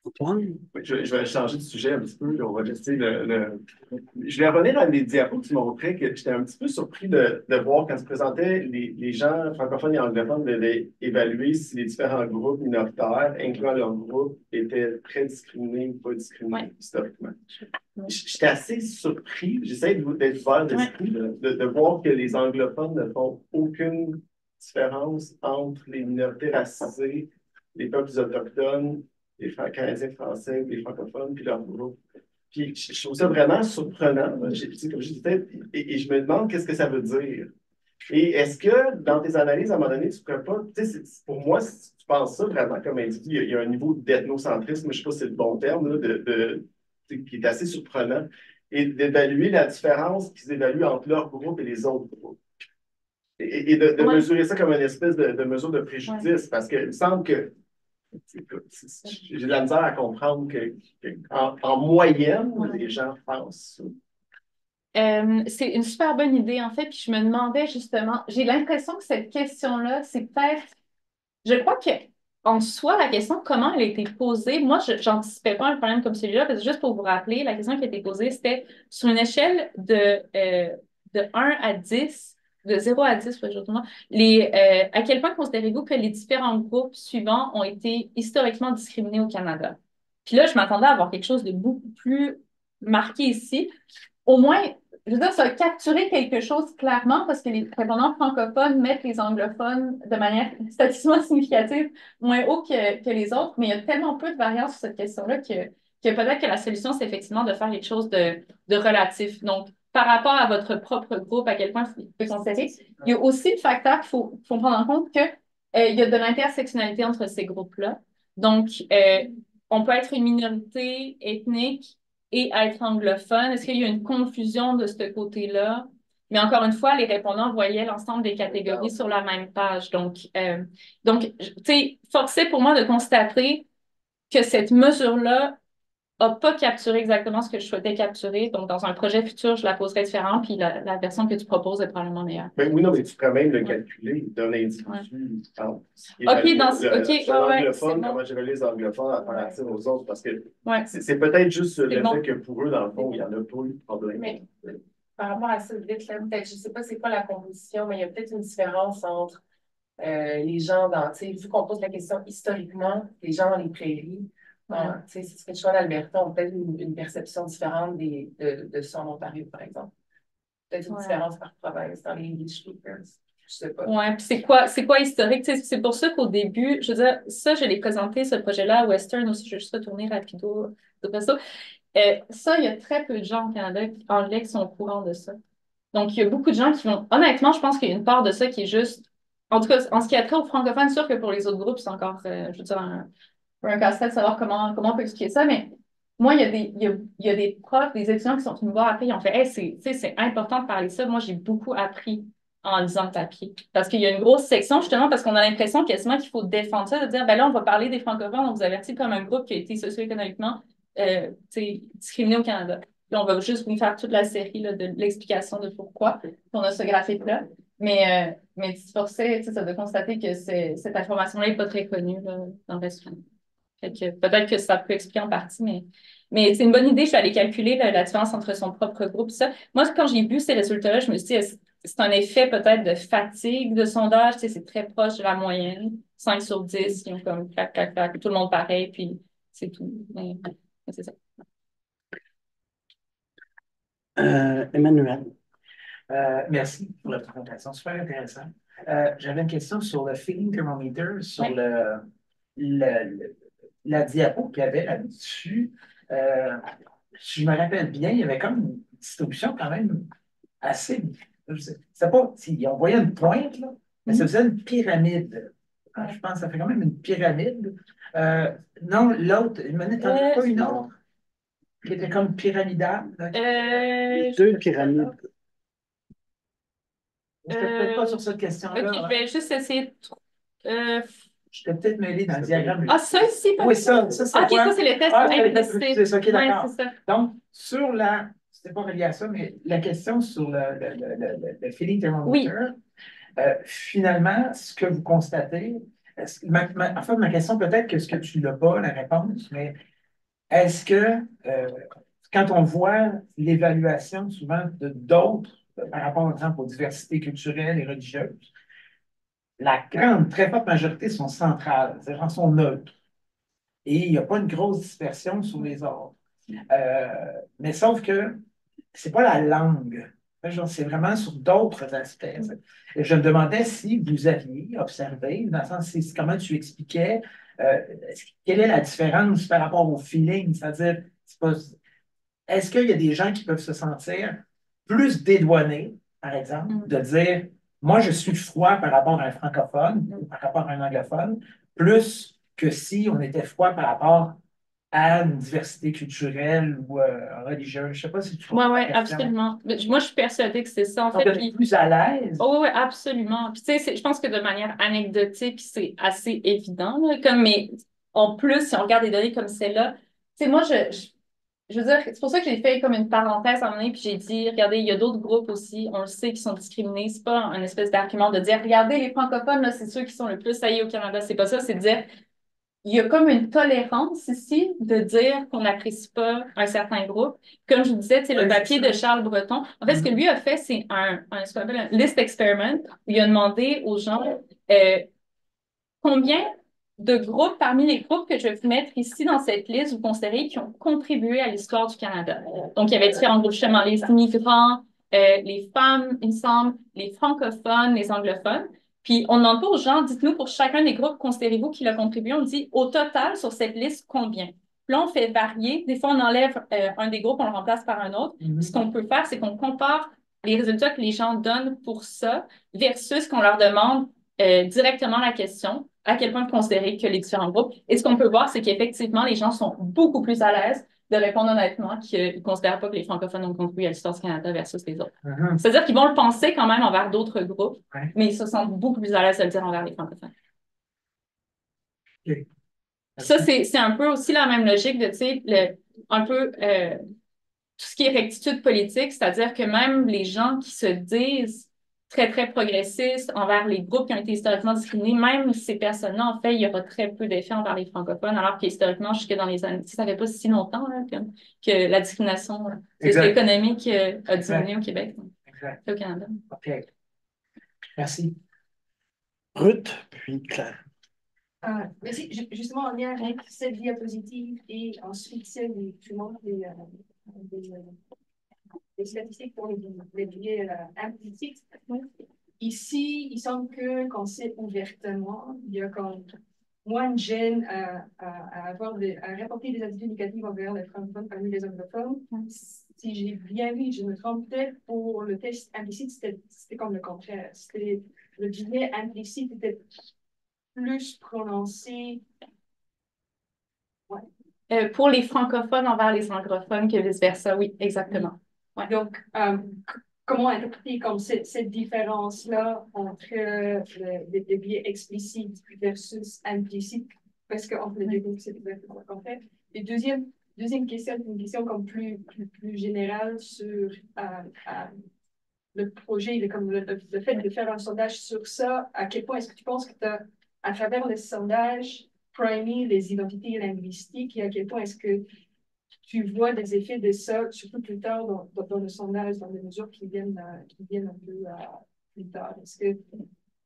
Speaker 1: Antoine?
Speaker 5: Oui, je vais changer de sujet un petit peu. On va rester Je vais revenir à les diapos que tu m'as montré, que j'étais un petit peu surpris de voir quand tu présentais les gens francophones et anglophones devaient évaluer si les différents groupes minoritaires, incluant leur groupe, étaient très discriminés ou pas discriminés historiquement. J'étais assez surpris, j'essaie d'être ouvert d'esprit, de voir que les anglophones ne font aucune différence entre les minorités racisées, les peuples autochtones, les Canadiens français, les francophones, puis leur groupe. Puis je trouve ça vraiment surprenant, comme je disais, et je me demande qu'est-ce que ça veut dire. Et est-ce que dans tes analyses, à un moment donné, tu ne pourrais pas, tu sais, pour moi, si tu penses ça vraiment comme individu, il y a un niveau d'ethnocentrisme, je ne sais pas si c'est le bon terme, là, qui est assez surprenant, et d'évaluer la différence qu'ils évaluent entre leur groupe et les autres groupes. Et de mesurer ça comme une espèce de mesure de préjudice, parce qu'il me semble que j'ai de la misère à comprendre en moyenne, les gens pensent ça.
Speaker 2: C'est une super bonne idée, en fait, puis je me demandais justement, j'ai l'impression que cette question-là, c'est peut-être, je crois que en soi, la question, comment elle a été posée, moi, je n'anticipais pas un problème comme celui-là, parce que juste pour vous rappeler, la question qui a été posée, c'était sur une échelle de 1 à 10, de 0 à 10, aujourd'hui, à quel point considérez-vous que les différents groupes suivants ont été historiquement discriminés au Canada? Puis là, je m'attendais à avoir quelque chose de beaucoup plus marqué ici. Au moins, je veux dire, ça a capturé quelque chose clairement parce que les répondants francophones mettent les anglophones de manière statistiquement significative moins haut que les autres, mais il y a tellement peu de variance sur cette question-là que peut-être que la solution, c'est effectivement de faire quelque chose de relatif. Donc, par rapport à votre propre groupe, à quel point vous pouvez constater, il y a aussi le facteur qu'il faut prendre en compte qu'il y a de l'intersectionnalité entre ces groupes-là. Donc, on peut être une minorité ethnique et être anglophone. Est-ce qu'il y a une confusion de ce côté-là? Mais encore une fois, les répondants voyaient l'ensemble des catégories sur la même page. Donc tu sais, forcé pour moi de constater que cette mesure-là n'a pas capturé exactement ce que je souhaitais capturer. Donc, dans un projet futur, je la poserai différent, puis la version que tu proposes est probablement meilleure.
Speaker 5: Ben oui, non, mais tu pourrais même le calculer d'un individu.
Speaker 2: OK,
Speaker 5: anglophone, comment gérer les anglophones à comparatif aux autres, parce que c'est peut-être juste le fait que pour eux, dans le fond, il n'y en a pas eu de problème.
Speaker 9: Mais, par rapport à ça, vite, là, peut-être, je ne sais pas c'est quoi la composition, mais il y a peut-être une différence entre les gens dans, tu sais, vu qu'on pose la question historiquement, les gens dans les prairies, tu sais, si tu fais le choix d'Alberta, ont peut-être une perception différente de ça en Ontario, par exemple. Peut-être une différence par province dans les English speakers. Je sais pas.
Speaker 2: Oui, puis c'est quoi historique? C'est pour ça qu'au début, je veux dire, ça, je l'ai présenté, ce projet-là, à Western aussi, je vais juste retourner rapido de ça. Ça, il y a très peu de gens au Canada anglais qui sont au courant de ça. Donc, il y a beaucoup de gens qui vont... Honnêtement, je pense qu'il y a une part de ça qui est juste... En tout cas, en ce qui a trait aux francophones, sûr que pour les autres groupes, c'est encore, je veux dire, un casse-tête de savoir comment on peut expliquer ça, mais moi, il y a des profs, des étudiants qui sont venus me voir après, ils ont fait hey, c'est important de parler de ça. Moi, j'ai beaucoup appris en lisant le papier. Parce qu'il y a une grosse section, justement, parce qu'on a l'impression quasiment qu'il faut défendre ça, de dire ben là, on va parler des francophones, on vous avertit comme un groupe qui a été socio-économiquement discriminé au Canada. Puis on va juste vous faire toute la série là, de l'explication de pourquoi on a ce graphique-là. Mais tu forçais, ça de constater que cette information-là n'est pas très connue là, dans le reste du peut-être que ça peut expliquer en partie, mais c'est une bonne idée. Je suis allée calculer la différence entre son propre groupe et ça. Moi, quand j'ai vu ces résultats-là, je me suis dit, c'est un effet peut-être de fatigue de sondage. Tu sais, c'est très proche de la moyenne. 5 sur 10, ils ont comme clac, clac, clac, tout le monde pareil, puis c'est tout. Mais c'est ça.
Speaker 1: Emmanuel.
Speaker 10: Merci pour la présentation, super intéressant. J'avais une question sur le feeling thermometer, sur la diapo qu'il y avait là-dessus. Si je me rappelle bien, il y avait comme une distribution quand même assez... C'est pas... On voyait une pointe, là, mais ça faisait une pyramide. Je pense que ça fait quand même une pyramide. Non, l'autre, il m'en est pas une autre qui était comme pyramidale.
Speaker 1: Deux pyramides.
Speaker 10: Je n'étais peut-être pas sur cette question-là.
Speaker 2: OK, je vais juste essayer de...
Speaker 10: Je t'ai peut-être mêlé dans le diagramme.
Speaker 2: Ah, ça ici?
Speaker 10: Oui, ça c'est
Speaker 2: OK, ça, c'est le test.
Speaker 10: C'est ça, OK, d'accord.
Speaker 2: Ouais,
Speaker 10: donc, sur la... C'était pas relié à ça, mais la question sur le feeling thermometer, finalement, ce que vous constatez... en fait, ma question, peut-être que ce que tu n'as pas, la réponse, mais est-ce que, quand on voit l'évaluation souvent de d'autres, par rapport, par exemple, aux diversités culturelles et religieuses, la grande, très forte majorité sont centrales, c'est-à-dire sont neutres. Et il n'y a pas une grosse dispersion sur les autres. Mais sauf que ce n'est pas la langue. C'est vraiment sur d'autres aspects. Et je me demandais si vous aviez observé, dans le sens, comment tu expliquais, quelle est la différence par rapport au feeling? C'est-à-dire, est-ce qu'il y a des gens qui peuvent se sentir plus dédouanés, par exemple, de dire moi, je suis froid par rapport à un francophone ou par rapport à un anglophone, plus que si on était froid par rapport à une diversité culturelle ou religieuse. Je ne sais pas si tu
Speaker 2: Oui,
Speaker 10: comprends
Speaker 2: oui,
Speaker 10: la question.
Speaker 2: absolument. Moi, je suis persuadée que c'est ça. En fait,
Speaker 10: Donc, d'être plus à l'aise.
Speaker 2: Oh, oui, absolument. Puis, tu sais, je pense que de manière anecdotique, c'est assez évident, là, mais en plus, si on regarde des données comme celle-là, tu sais, moi, je veux dire, c'est pour ça que j'ai fait comme une parenthèse à un moment donné, puis j'ai dit, regardez, il y a d'autres groupes aussi, on le sait, qui sont discriminés. C'est pas un espèce d'argument de dire, regardez, les francophones, là, c'est ceux qui sont le plus haïs au Canada. C'est pas ça, c'est de dire, il y a comme une tolérance ici de dire qu'on n'apprécie pas un certain groupe. Comme je vous disais, c'est le papier de Charles Breton. En fait, ce que lui a fait, c'est ce qu'on appelle un list experiment, où il a demandé aux gens combien de groupes, parmi les groupes que je vais vous mettre ici dans cette liste, vous considérez qui ont contribué à l'histoire du Canada. Donc, il y avait différents groupes, justement, les immigrants, les femmes, il me semble, les francophones, les anglophones. Puis, on demande pas aux gens, dites-nous pour chacun des groupes, considérez-vous qu'il a contribué. On dit au total, sur cette liste, combien? Puis là, on fait varier. Des fois, on enlève un des groupes, on le remplace par un autre. Ce qu'on peut faire, c'est qu'on compare les résultats que les gens donnent pour ça versus qu'on leur demande directement la question, à quel point considérer que les différents groupes. Et ce qu'on peut voir, c'est qu'effectivement, les gens sont beaucoup plus à l'aise de répondre honnêtement qu'ils ne considèrent pas que les francophones ont contribué à l'histoire du Canada versus les autres. C'est-à-dire qu'ils vont le penser quand même envers d'autres groupes, mais ils se sentent beaucoup plus à l'aise de le dire envers les francophones.
Speaker 10: Okay.
Speaker 2: Ça, c'est un peu aussi la même logique de, tu sais, un peu tout ce qui est rectitude politique, c'est-à-dire que même les gens qui se disent très, très progressistes envers les groupes qui ont été historiquement discriminés, même ces personnes-là, en fait, il y aura très peu d'effets envers les francophones, alors qu'historiquement, jusque dans les années, ça fait pas si longtemps là, que la discrimination économique a diminué au Québec, au Canada.
Speaker 10: OK. Merci.
Speaker 1: Ruth, puis Claire.
Speaker 11: Merci. Justement, en lien avec cette diapositive et ensuite celle du monde des statistiques pour les biais implicites. Ici, il semble que quand c'est ouvertement, il y a comme moins de gêne à rapporter des attitudes négatives envers les francophones parmi les anglophones. Si j'ai bien vu, je me trompe peut-être, pour le test implicite, c'était comme le contraire. Le biais implicite était plus prononcé.
Speaker 2: Ouais. Pour les francophones envers les anglophones que vice-versa, oui, exactement. Ouais.
Speaker 11: Donc, comment interpréter comme cette différence-là entre les biais explicites versus implicites, parce qu'entre les deux groupes, c'est exactement ce qu'on fait. Et deuxième question, une question comme plus générale sur le projet, comme le fait de faire un sondage sur ça. À quel point est-ce que tu penses que tu as, à travers le sondage, primé les identités linguistiques, et à quel point est-ce que tu vois des effets de ça, surtout plus tard dans le sondage, dans les mesures qui viennent un peu plus tard? Est-ce que,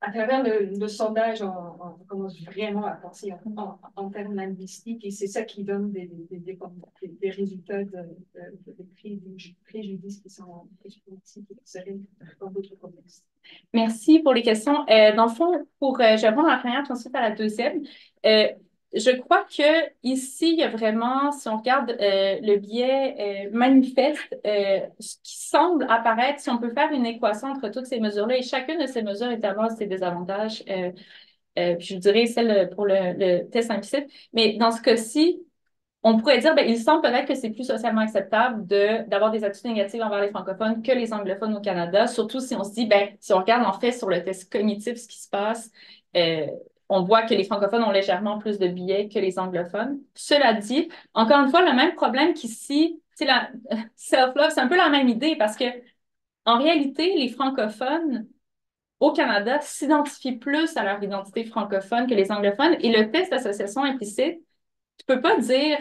Speaker 11: à travers le sondage, on commence vraiment à penser en termes linguistiques, et c'est ça qui donne des résultats de préjudices qui sont ici, qui seraient dans d'autres contextes?
Speaker 2: Merci pour les questions. Dans le fond, je vais répondre à la première, puis ensuite à la deuxième. Je crois que ici, il y a vraiment, si on regarde le biais manifeste, ce qui semble apparaître, si on peut faire une équation entre toutes ces mesures-là, et chacune de ces mesures évidemment ses désavantages, puis je dirais celle pour le test implicite, mais dans ce cas-ci, on pourrait dire, il semble peut-être que c'est plus socialement acceptable d'avoir des attitudes négatives envers les francophones que les anglophones au Canada, surtout si on se dit, si on regarde en fait sur le test cognitif ce qui se passe, on voit que les francophones ont légèrement plus de biais que les anglophones. Cela dit, encore une fois, le même problème qu'ici, la self-love, c'est un peu la même idée parce que, en réalité, les francophones au Canada s'identifient plus à leur identité francophone que les anglophones. Et le test d'association implicite, tu peux pas dire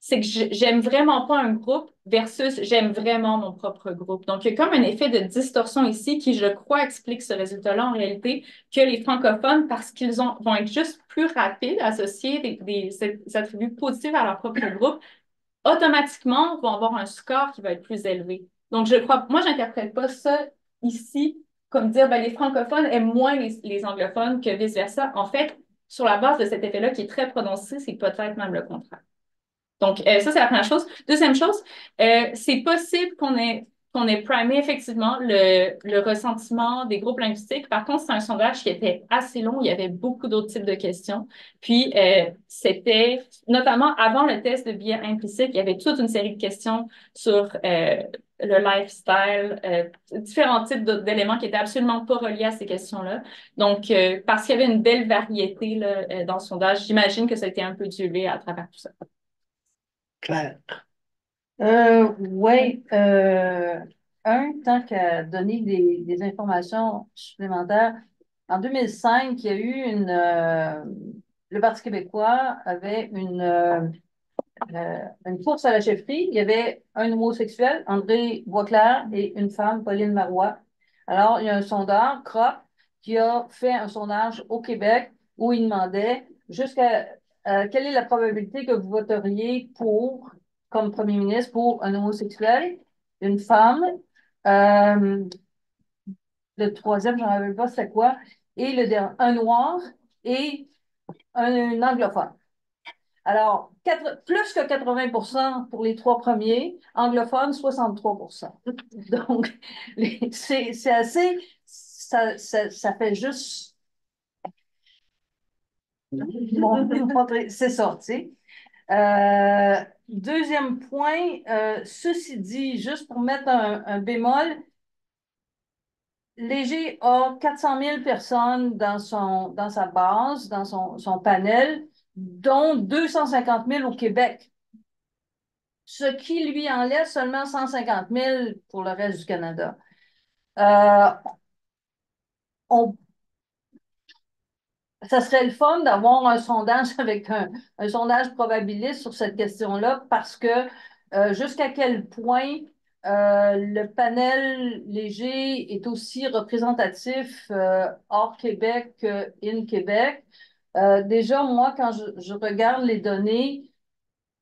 Speaker 2: c'est que j'aime vraiment pas un groupe versus j'aime vraiment mon propre groupe. Donc, il y a comme un effet de distorsion ici qui, je crois, explique ce résultat-là en réalité, que les francophones, parce qu'ils vont être juste plus rapides à associer des attributs positifs à leur propre groupe, automatiquement vont avoir un score qui va être plus élevé. Donc, je crois, moi, j'interprète pas ça ici comme dire les francophones aiment moins les anglophones que vice-versa. En fait, sur la base de cet effet-là qui est très prononcé, c'est peut-être même le contraire. Donc, ça, c'est la première chose. Deuxième chose, c'est possible qu'on ait qu'on ait primé effectivement le ressentiment des groupes linguistiques. Par contre, c'est un sondage qui était assez long. Il y avait beaucoup d'autres types de questions. Puis, c'était, notamment avant le test de biais implicite, il y avait toute une série de questions sur le lifestyle, différents types d'éléments qui étaient absolument pas reliés à ces questions-là. Donc, parce qu'il y avait une belle variété là, dans le sondage, j'imagine que ça a été un peu dilué à travers tout ça.
Speaker 1: Claire.
Speaker 7: Oui, tant qu'à donner des informations supplémentaires, en 2005, il y a eu le Parti québécois avait une course à la chefferie. Il y avait un homosexuel, André Boisclair, et une femme, Pauline Marois. Alors, il y a un sondeur, CROP, qui a fait un sondage au Québec où il demandait quelle est la probabilité que vous voteriez comme premier ministre, pour un homosexuel, une femme, le troisième, je n'en rappelle pas c'est quoi, et un noir et un anglophone. Alors, plus que 80% pour les trois premiers, anglophones, 63%. Donc, c'est assez, ça fait juste montrer, c'est ça, tu sais. Deuxième point, ceci dit, juste pour mettre un bémol, Léger a 400 000 personnes dans sa base, dans son panel, dont 250 000 au Québec, ce qui lui en laisse seulement 150 000 pour le reste du Canada. Ça serait le fun d'avoir un sondage avec un sondage probabiliste sur cette question-là parce que jusqu'à quel point le panel léger est aussi représentatif hors Québec in Québec. Déjà, moi, quand je regarde les données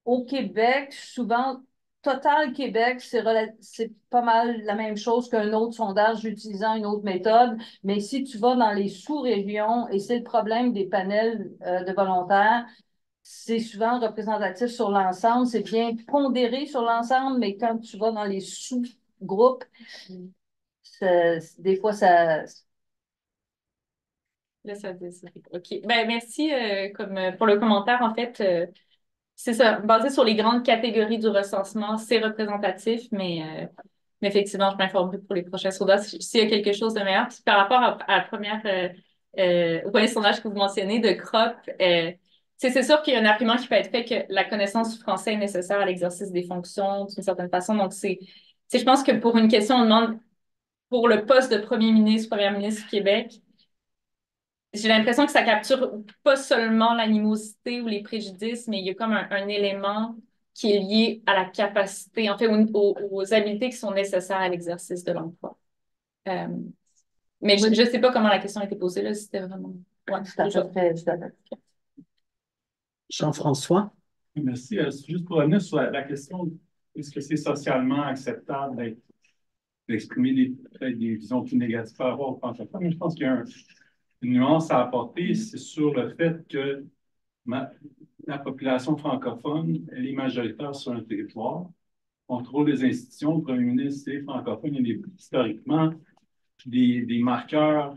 Speaker 7: au Québec, souvent, Total Québec, c'est pas mal la même chose qu'un autre sondage utilisant une autre méthode. Mais si tu vas dans les sous-régions, et c'est le problème des panels de volontaires, c'est souvent représentatif sur l'ensemble, c'est bien pondéré sur l'ensemble, mais quand tu vas dans les sous-groupes, des fois, ça...
Speaker 2: Là, ça OK. Ben, merci pour le commentaire. En fait, c'est ça, basé sur les grandes catégories du recensement, c'est représentatif, mais effectivement, je m'informerai pour les prochains sondages s'il y a quelque chose de meilleur. Puis par rapport à la première, au premier sondage que vous mentionnez de CROP, c'est sûr qu'il y a un argument qui peut être fait que la connaissance du français est nécessaire à l'exercice des fonctions d'une certaine façon. Donc, je pense que pour une question, on demande pour le poste de premier ministre, première ministre du Québec, j'ai l'impression que ça capture pas seulement l'animosité ou les préjudices, mais il y a comme un élément qui est lié à la capacité, en fait, aux habiletés qui sont nécessaires à l'exercice de l'emploi. Mais je ne sais pas comment la question a été posée, là, c'était vraiment... Ouais,
Speaker 1: Jean-François?
Speaker 4: Merci. Juste pour revenir sur la question, est-ce que c'est socialement acceptable d'exprimer des visions plus négatives par rapport aux francophones? Mais je pense qu'il y a une nuance à apporter, c'est sur le fait que la population francophone, elle est majoritaire sur un territoire. On trouve les institutions, le premier ministre, c'est francophone, il y a historiquement des marqueurs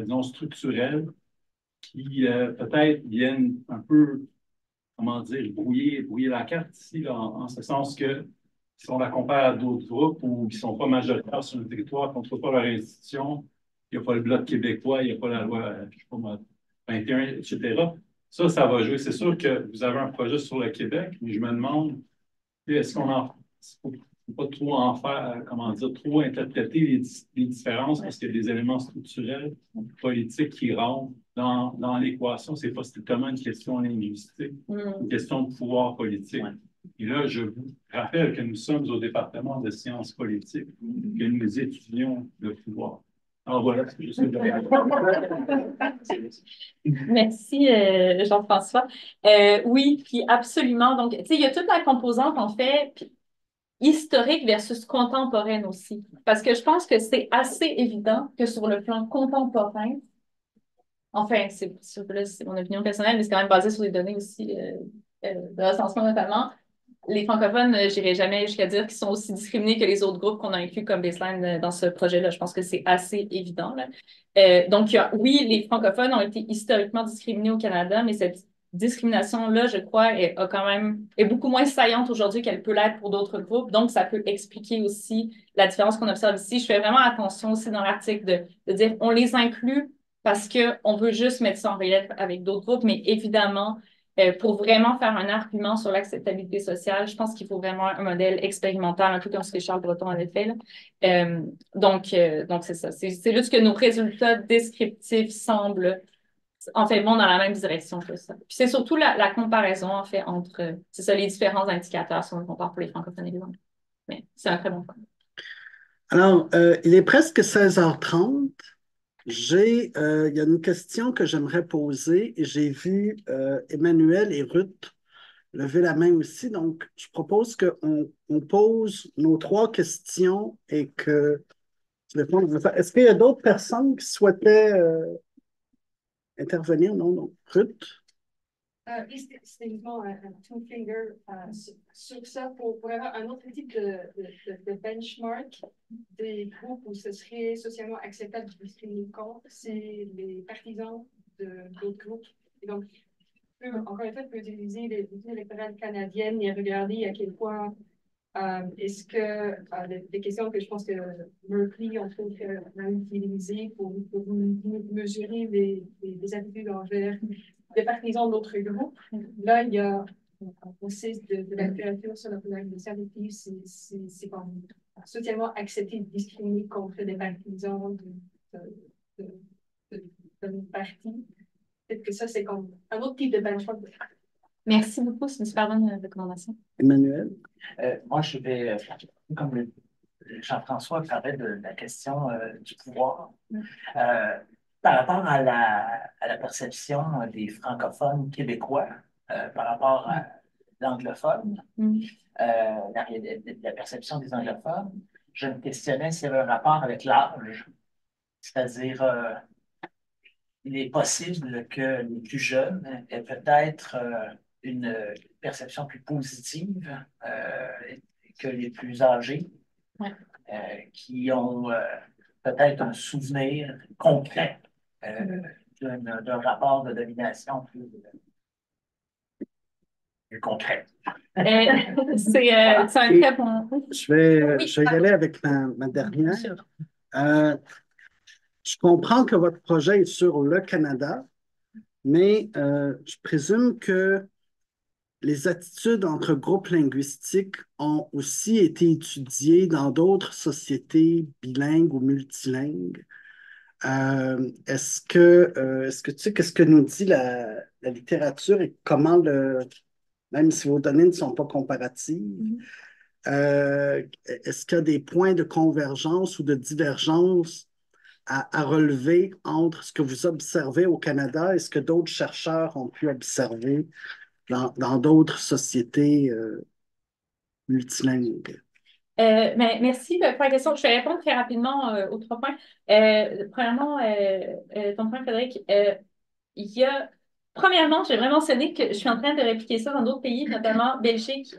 Speaker 4: non structurels qui peut-être viennent un peu, comment dire, brouiller la carte ici, là, en ce sens que si on la compare à d'autres groupes ou qui ne sont pas majoritaires sur le territoire, qu'on ne trouve pas leur institution, il n'y a pas le Bloc québécois, il n'y a pas la loi, je sais pas moi, 21, etc. Ça va jouer. C'est sûr que vous avez un projet sur le Québec, mais je me demande, est-ce qu'on en faut pas trop en faire, comment dire, trop interpréter les différences parce qu'il y a des éléments structurels, politiques qui rentrent dans l'équation. C'est pas strictement une question linguistique, une question de pouvoir politique. Et là, je vous rappelle que nous sommes au département de sciences politiques, que nous étudions le pouvoir. Alors voilà ce que je sais de
Speaker 2: Merci, Jean-François. Oui, puis absolument. Donc, tu sais, il y a toute la composante, en fait, historique versus contemporaine aussi. Parce que je pense que c'est assez évident que sur le plan contemporain, enfin, c'est mon opinion personnelle, mais c'est quand même basé sur des données aussi de recensement notamment, les francophones, j'irai jamais jusqu'à dire qu'ils sont aussi discriminés que les autres groupes qu'on a inclus comme baseline dans ce projet-là. Je pense que c'est assez évident, là. Donc, oui, les francophones ont été historiquement discriminés au Canada, mais cette discrimination-là, je crois, est beaucoup moins saillante aujourd'hui qu'elle peut l'être pour d'autres groupes. Donc, ça peut expliquer aussi la différence qu'on observe ici. Je fais vraiment attention aussi dans l'article de dire on les inclut parce qu'on veut juste mettre ça en relief avec d'autres groupes, mais évidemment, pour vraiment faire un argument sur l'acceptabilité sociale, je pense qu'il faut vraiment un modèle expérimental, un peu comme ce que Charles Breton avait fait, là. Donc c'est ça. C'est juste que nos résultats descriptifs semblent, en fait, vont dans la même direction que ça. Puis c'est surtout la comparaison, en fait, entre, c'est ça, les différents indicateurs si on le compare pour les francophones et les anglophones. Mais c'est un très bon point.
Speaker 1: Alors, il est presque 16h30. Il y a une question que j'aimerais poser et j'ai vu Emmanuel et Ruth lever la main aussi. Donc, je propose qu'on pose nos 3 questions et que tu répondes à ça. Est-ce qu'il y a d'autres personnes qui souhaitaient intervenir? Non, non. Ruth?
Speaker 11: C'était uniquement un two finger sur ça pour avoir un autre type de benchmark des groupes où ce serait socialement acceptable de discriminer contre, c'est les partisans d'autres groupes. Et donc, encore une fois, on peut utiliser les outils électorales canadiennes et regarder à quel point est-ce que des questions que je pense que Berkeley, entre autres, a utilisées pour mesurer les attitudes envers des partisans d'autres groupes. Là, il y a aussi de la littérature sur la polarité servitive, c'est comme socialement accepté de discriminer contre des partisans de parti. Peut-être que ça, c'est comme un autre type de benchmark.
Speaker 2: Merci beaucoup, c'est une super bonne recommandation.
Speaker 1: Emmanuel?
Speaker 10: Moi, je vais, comme Jean-François parlait de la question du pouvoir, par rapport à la perception des francophones québécois par rapport à l'anglophone, la perception des anglophones, je me questionnais s'il y avait un rapport avec l'âge. C'est-à-dire, il est possible que les plus jeunes aient peut-être une perception plus positive que les plus âgés, qui ont peut-être un souvenir concret d'un rapport de domination plus concret.
Speaker 2: C'est un très bon.
Speaker 1: Je vais y aller avec ma dernière. Je comprends que votre projet est sur le Canada, mais je présume que les attitudes entre groupes linguistiques ont aussi été étudiées dans d'autres sociétés bilingues ou multilingues. Est-ce que tu sais qu'est-ce que nous dit la littérature et comment même si vos données ne sont pas comparatives, est-ce qu'il y a des points de convergence ou de divergence à relever entre ce que vous observez au Canada et ce que d'autres chercheurs ont pu observer dans d'autres sociétés multilingues?
Speaker 2: Mais merci pour la question. Je vais répondre très rapidement aux 3 points. Premièrement, ton point, Frédéric, premièrement, je vais vraiment mentionner que je suis en train de répliquer ça dans d'autres pays, notamment Belgique,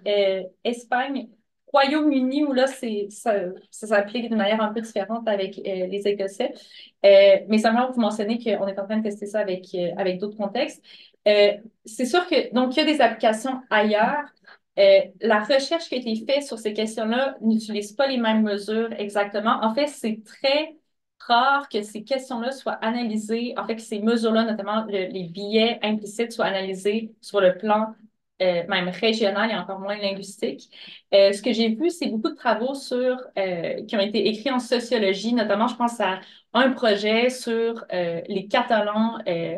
Speaker 2: Espagne, Royaume-Uni, où là, ça s'applique de manière un peu différente avec les Écossais. Mais simplement vous mentionner qu'on est en train de tester ça avec d'autres contextes. C'est sûr que, donc, il y a des applications ailleurs. La recherche qui a été faite sur ces questions-là n'utilise pas les mêmes mesures exactement. En fait, c'est très rare que ces questions-là soient analysées, en fait, que ces mesures-là, notamment les biais implicites, soient analysés sur le plan même régional et encore moins linguistique. Ce que j'ai vu, c'est beaucoup de travaux qui ont été écrits en sociologie, notamment, je pense à un projet sur les Catalans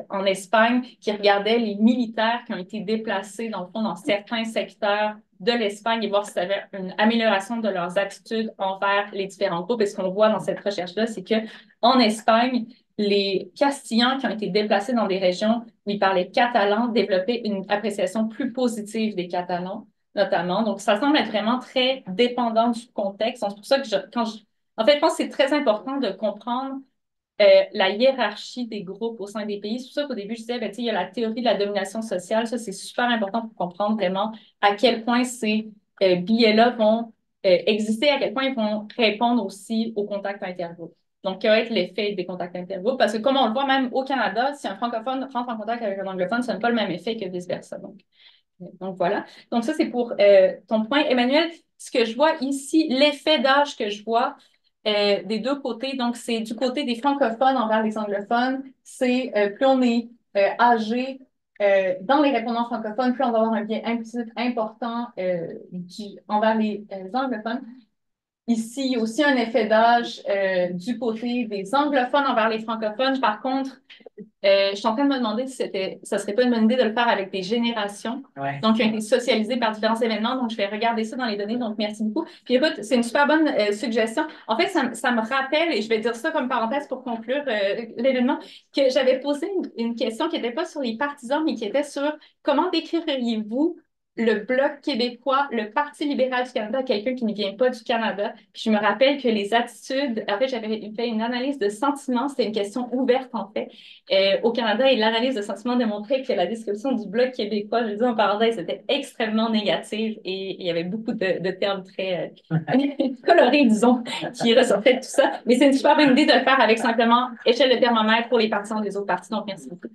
Speaker 2: en Espagne qui regardait les militaires qui ont été déplacés, dans le fond, dans certains secteurs de l'Espagne et voir si ça avait une amélioration de leurs attitudes envers les différents groupes. Et ce qu'on voit dans cette recherche-là, c'est qu'en Espagne, les Castillans qui ont été déplacés dans des régions où ils parlaient catalan développaient une appréciation plus positive des Catalans, notamment. Donc, ça semble être vraiment très dépendant du contexte. C'est pour ça que en fait, je pense que c'est très important de comprendre la hiérarchie des groupes au sein des pays. C'est pour ça qu'au début, je disais, il y a la théorie de la domination sociale. Ça, c'est super important pour comprendre vraiment à quel point c'est biais-là vont exister, à quel point ils vont répondre aussi aux contacts intergroupes. Donc, quel va être l'effet des contacts intergroupes? Parce que comme on le voit même au Canada, si un francophone rentre en contact avec un anglophone, ça n'a pas le même effet que vice-versa. Donc, voilà. Donc, ça, c'est pour ton point. Emmanuel, ce que je vois ici, l'effet d'âge que je vois des deux côtés, donc c'est du côté des francophones envers les anglophones, c'est plus on est âgé dans les répondants francophones, plus on va avoir un biais implicite important envers les anglophones. Ici, il y a aussi un effet d'âge du côté des anglophones envers les francophones. Par contre, je suis en train de me demander si ça serait pas une bonne idée de le faire avec des générations.
Speaker 10: Ouais.
Speaker 2: Donc, qui ont été socialisées par différents événements. Donc, je vais regarder ça dans les données. Donc, merci beaucoup. Puis, écoute, c'est une super bonne suggestion. En fait, ça me rappelle, et je vais dire ça comme parenthèse pour conclure l'événement, que j'avais posé une question qui n'était pas sur les partisans, mais qui était sur comment décririez-vous le Bloc québécois, le Parti libéral du Canada, quelqu'un qui ne vient pas du Canada. Puis je me rappelle que les attitudes, en fait, j'avais fait une analyse de sentiments, c'était une question ouverte en fait, au Canada, et l'analyse de sentiments démontrait que la description du Bloc québécois, je dis en parenthèse, c'était extrêmement négative et il y avait beaucoup de termes très colorés, disons, qui ressortaient de tout ça. Mais c'est une super bonne idée de le faire avec simplement échelle de thermomètre pour les partisans des autres partis. Donc, merci beaucoup.